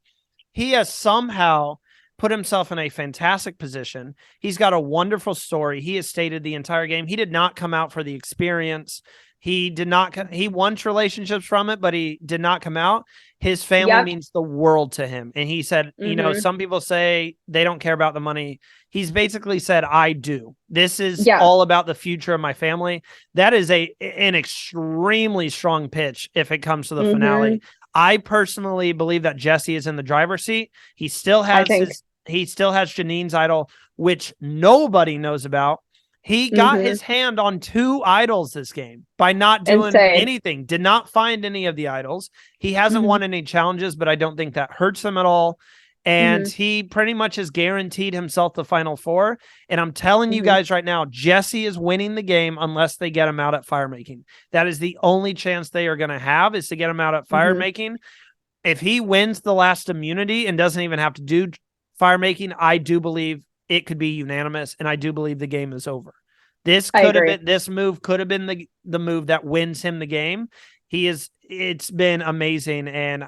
He has somehow put himself in a fantastic position. He's got a wonderful story. He has stated the entire game. He did not come out for the experience. He won relationships from it, but he did not come out. His family means the world to him. And he said, some people say they don't care about the money. He's basically said, I do. This is all about the future of my family. That is an extremely strong pitch if it comes to the finale. I personally believe that Jesse is in the driver's seat. He still has Janine's idol, which nobody knows about. He got his hand on 2 idols this game by not doing anything. Did not find any of the idols. He hasn't won any challenges, but I don't think that hurts him at all. And he pretty much has guaranteed himself the Final Four. And I'm telling you guys right now, Jesse is winning the game unless they get him out at fire making. That is the only chance they are going to have, is to get him out at fire making. If he wins the last immunity and doesn't even have to do fire making, I do believe it could be unanimous, and I do believe the game is over. This move could have been the move that wins him the game. It's been amazing, and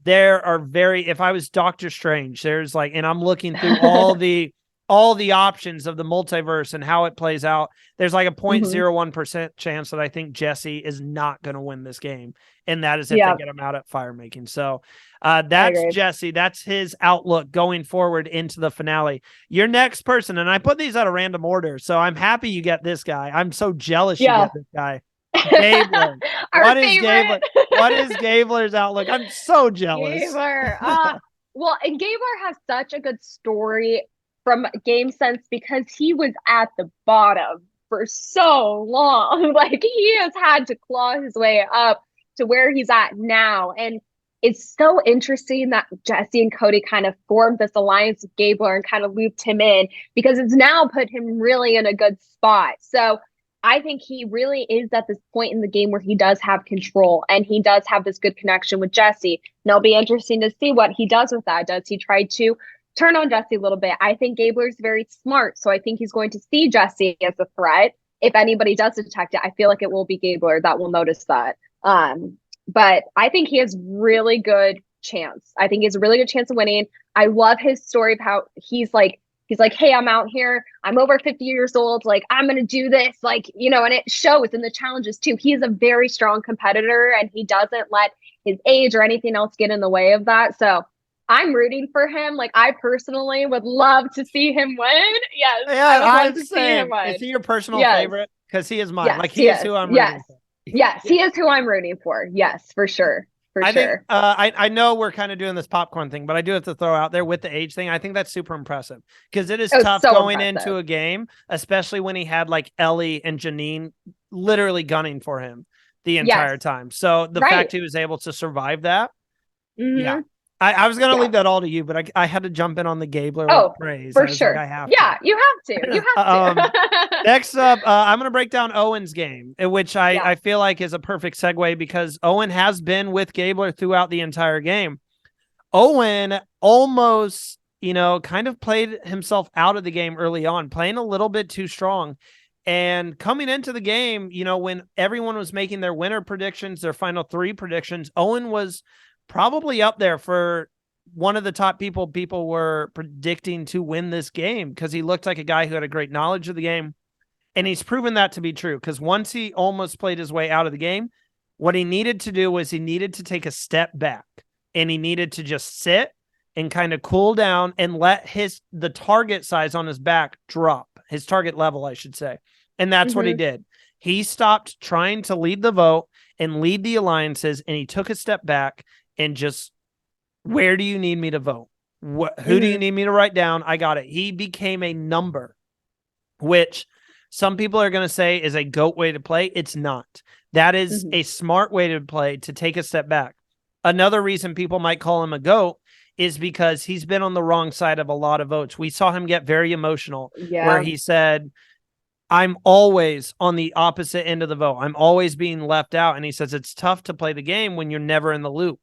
if I was Doctor Strange, and I'm looking through all the options of the multiverse and how it plays out, there's like a 0.01% chance that I think Jesse is not going to win this game. And that is if they get him out at fire making. So that's Jesse. That's his outlook going forward into the finale. Your next person, and I put these out of random order, so I'm happy you get this guy. I'm so jealous you get this guy. Gabler. What is Gabler's outlook? I'm so jealous. Gabler. Well, and Gabler has such a good story from game sense because he was at the bottom for so long. Like, he has had to claw his way up to where he's at now. And it's so interesting that Jesse and Cody kind of formed this alliance with Gabler and kind of looped him in, because it's now put him really in a good spot. So I think he really is at this point in the game where he does have control and he does have this good connection with Jesse. And it'll be interesting to see what he does with that. Does he try to turn on Jesse a little bit? I think Gabler's very smart, so I think he's going to see Jesse as a threat. If anybody does detect it, I feel like it will be Gabler that will notice that. But I think he has really good chance. I think he has a really good chance of winning. I love his story of how he's like, hey, I'm out here. I'm over 50 years old. Like, I'm going to do this. Like, you know, and it shows in the challenges too. He is a very strong competitor and he doesn't let his age or anything else get in the way of that. So I'm rooting for him. Like, I personally would love to see him win. Yes. Yeah, I would love I'm to the see him same. win. Is he your personal Yes. favorite? Because he is mine. Yes, Like, he is who I'm rooting for. Yes, he is who I'm rooting for. Yes, for sure. I think I know we're kind of doing this popcorn thing, but I do have to throw out there with the age thing. I think that's super impressive because it is tough so going impressive. into a game, especially when he had like Ellie and Janine literally gunning for him the entire time. So the fact he was able to survive that, yeah. I was going to leave that all to you, but I had to jump in on the Gabler praise. For sure. Like, I have to. You have to. You have to. Next up, I'm going to break down Owen's game, which I feel like is a perfect segue because Owen has been with Gabler throughout the entire game. Owen almost, kind of played himself out of the game early on, playing a little bit too strong. And coming into the game, when everyone was making their winner predictions, their final 3 predictions, Owen was probably up there for one of the top people were predicting to win this game because he looked like a guy who had a great knowledge of the game. And he's proven that to be true because once he almost played his way out of the game, what he needed to do was he needed to take a step back and he needed to just sit and kind of cool down and let the target size on his back drop, his target level, I should say. And that's what he did. He stopped trying to lead the vote and lead the alliances, and he took a step back and just, where do you need me to vote? Who do you need me to write down? I got it. He became a number, which some people are going to say is a GOAT way to play. It's not. That is a smart way to play, to take a step back. Another reason people might call him a GOAT is because he's been on the wrong side of a lot of votes. We saw him get very emotional where he said, I'm always on the opposite end of the vote. I'm always being left out. And he says it's tough to play the game when you're never in the loop.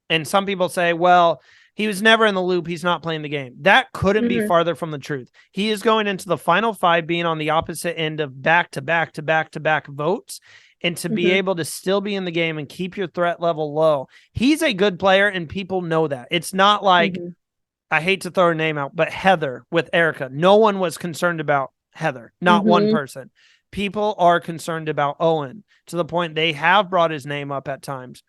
And some people say, well, he was never in the loop. He's not playing the game. That couldn't be farther from the truth. He is going into the final 5 being on the opposite end of back-to-back votes. And to be able to still be in the game and keep your threat level low. He's a good player, and people know that. It's not like, I hate to throw her name out, but Heather with Erica. No one was concerned about Heather. Not one person. People are concerned about Owen to the point they have brought his name up at times.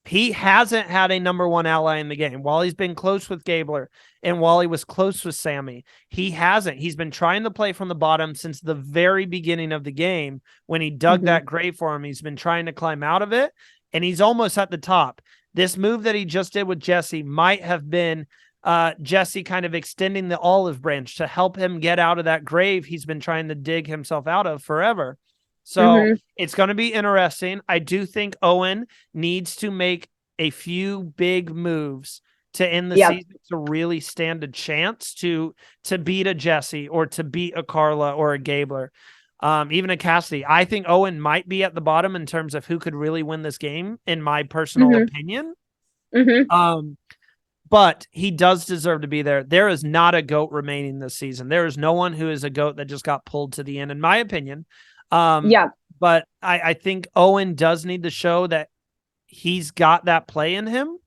He hasn't had a number 1 ally in the game. While he's been close with Gabler and while he was close with Sammy, he hasn't. He's been trying to play from the bottom since the very beginning of the game. When he dug that grave for him, he's been trying to climb out of it, and he's almost at the top. This move that he just did with Jesse might have been Jesse kind of extending the olive branch to help him get out of that grave he's been trying to dig himself out of forever. So it's going to be interesting. I do think Owen needs to make a few big moves to end the season to really stand a chance to beat a Jesse or to beat a Carla or a Gabler, even a Cassidy. I think Owen might be at the bottom in terms of who could really win this game, in my personal opinion. But he does deserve to be there. There is not a GOAT remaining this season. There is no one who is a GOAT that just got pulled to the end, in my opinion. But I think Owen does need to show that he's got that play in him.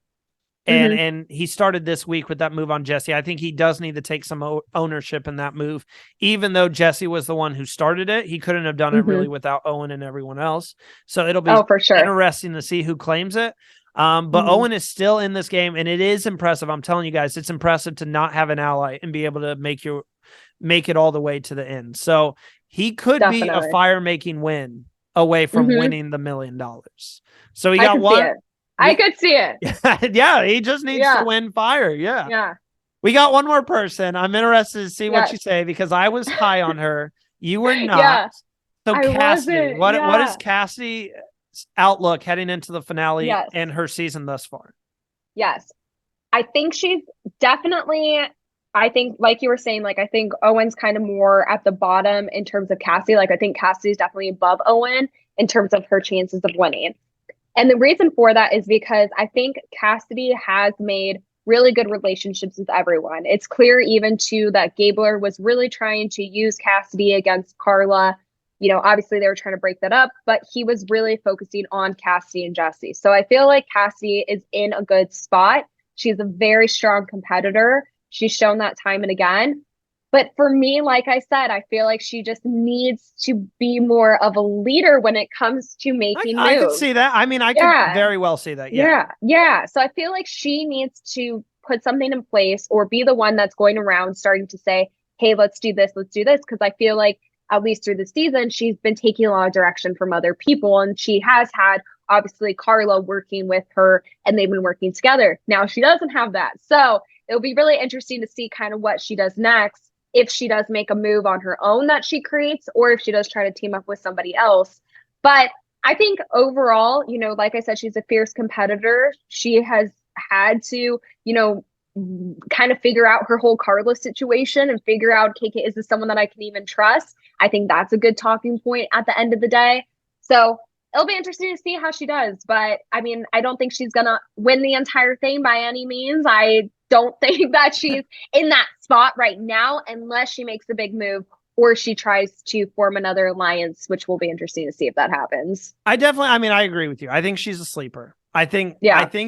And he started this week with that move on Jesse. I think he does need to take some ownership in that move. Even though Jesse was the one who started it, he couldn't have done it really without Owen and everyone else. So it'll be interesting to see who claims it. But Owen is still in this game, and it is impressive. I'm telling you guys, it's impressive to not have an ally and be able to make it all the way to the end. So he could be a fire-making win away from winning the $1 million. So he got one. I could see it. Yeah, he just needs to win fire. Yeah. We got one more person. I'm interested to see what you say because I was high on her. You were not. So Cassidy, what is Cassidy's outlook heading into the finale and her season thus far? Yes. I think she's definitely, I think, like you were saying, like, I think Owen's kind of more at the bottom in terms of Cassie. Like, I think Cassie's definitely above Owen in terms of her chances of winning. And the reason for that is because I think Cassidy has made really good relationships with everyone. It's clear even too that Gabler was really trying to use Cassidy against Carla. You know, obviously they were trying to break that up, but he was really focusing on Cassidy and Jesse. So I feel like Cassidy is in a good spot. She's a very strong competitor. She's shown that time and again. But for me, like I said, I feel like she just needs to be more of a leader when it comes to making I could moves. see that. I mean, I could very well see that. Yeah. So I feel like she needs to put something in place or be the one that's going around starting to say, hey, let's do this. Let's do this. Because I feel like at least through the season, she's been taking a lot of direction from other people. And she has had obviously Carla working with her and they've been working together. Now she doesn't have that. So it'll be really interesting to see kind of what she does next. If she does make a move on her own that she creates, or if she does try to team up with somebody else. But I think overall, you know, like I said, she's a fierce competitor. She has had to, you know, kind of figure out her whole Carla situation and figure out, okay, is this someone that I can even trust? I think that's a good talking point at the end of the day. So it'll be interesting to see how she does. But I mean, I don't think she's going to win the entire thing by any means. I don't think that she's in that spot right now unless she makes a big move or she tries to form another alliance, which will be interesting to see if that happens. I agree with you. I think she's a sleeper. I think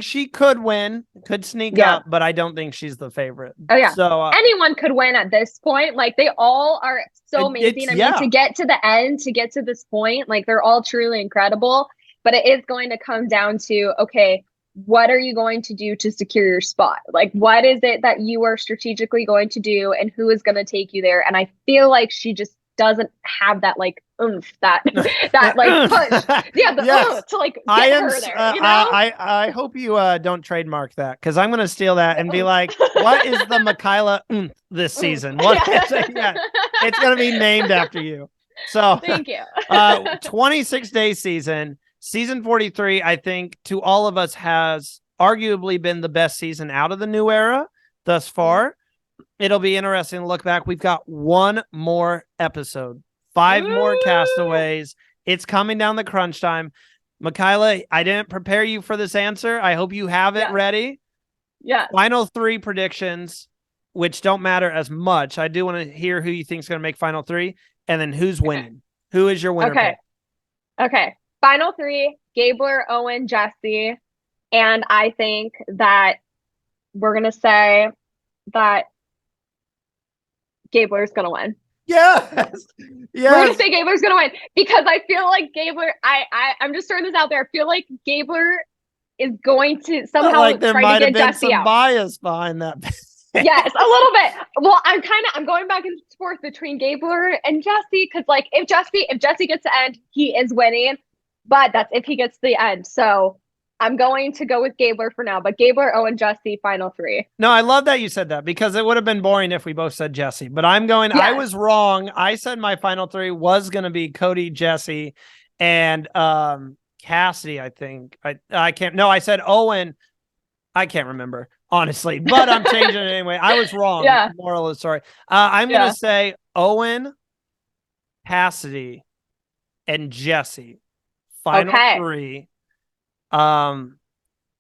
she could win, could sneak up, but I don't think she's the favorite. Oh yeah. So anyone could win at this point. Like they all are so amazing. I mean, to get to the end, to get to this point, like they're all truly incredible, but it is going to come down to, okay, what are you going to do to secure your spot? Like, what is it that you are strategically going to do and who is going to take you there? And I feel like she just doesn't have that like oomph, that like push. Yeah, the to like get her there. You know? I hope you don't trademark that because I'm going to steal that and be like, what is the Michila this season? What is it? Yeah, it's going to be named after you. So thank you. 26-day season. Season 43, I think, to all of us has arguably been the best season out of the new era thus far. It'll be interesting to look back. We've got one more episode, 5 more castaways. It's coming down the crunch time. Michila, I didn't prepare you for this answer. I hope you have it ready. Yeah. Final 3 predictions, which don't matter as much. I do want to hear who you think is going to make final 3 and then who's winning. Who is your winner? Okay. Final 3, Gabler, Owen, Jesse. And I think that we're going to say that Gabler's going to win. Yes. We're going to say Gabler's going to win because I feel like Gabler, I'm just throwing this out there. I feel like Gabler is going to somehow like there try to get been Jesse some bias behind that. Yes, a little bit. Well, I'm going back and forth between Gabler and Jesse because like if Jesse gets the end, he is winning. But that's if he gets to the end. So I'm going to go with Gabler for now. But Gabler, Owen, Jesse, final 3. No, I love that you said that because it would have been boring if we both said Jesse. But I'm going, I was wrong. I said my final 3 was going to be Cody, Jesse, and Cassidy, I think. I can't. No, I said Owen. I can't remember, honestly. But I'm changing it anyway. I was wrong. Moral of the story. I'm going to say Owen, Cassidy, and Jesse. Final 3. I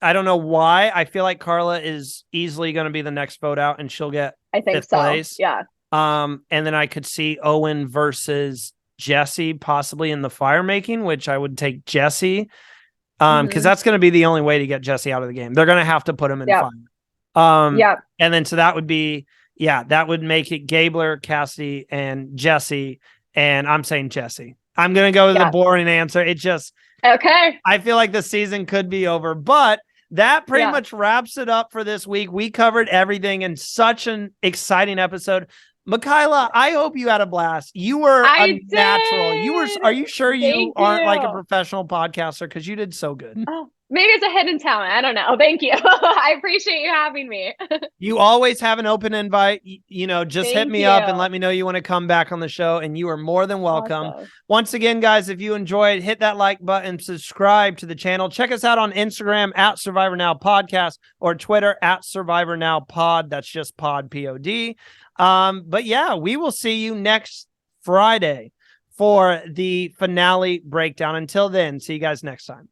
don't know why. I feel like Carla is easily going to be the next vote out, and she'll get fifth place. Yeah. And then I could see Owen versus Jesse possibly in the fire making, which I would take Jesse. Because that's going to be the only way to get Jesse out of the game. They're going to have to put him in fire. And then so that would be that would make it Gabler, Cassidy, and Jesse. And I'm saying Jesse. I'm going to go with the boring answer. It just I feel like the season could be over, but that pretty much wraps it up for this week. We covered everything in such an exciting episode. Michila, I hope you had a blast. You were natural. Are you sure you aren't like a professional podcaster? Because you did so good. Oh, Maybe it's a hidden talent. I don't know. Thank you. I appreciate you having me. You always have an open invite. Just hit Thank me you. up and let me know you want to come back on the show, and you are more than welcome. Awesome. Once again, guys, if you enjoyed, hit that like button, subscribe to the channel. Check us out on Instagram at Survivor Now Podcast or Twitter at Survivor Now Pod. That's just pod, P-O-D. But yeah, we will see you next Friday for the finale breakdown. Until then, see you guys next time.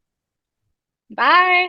Bye.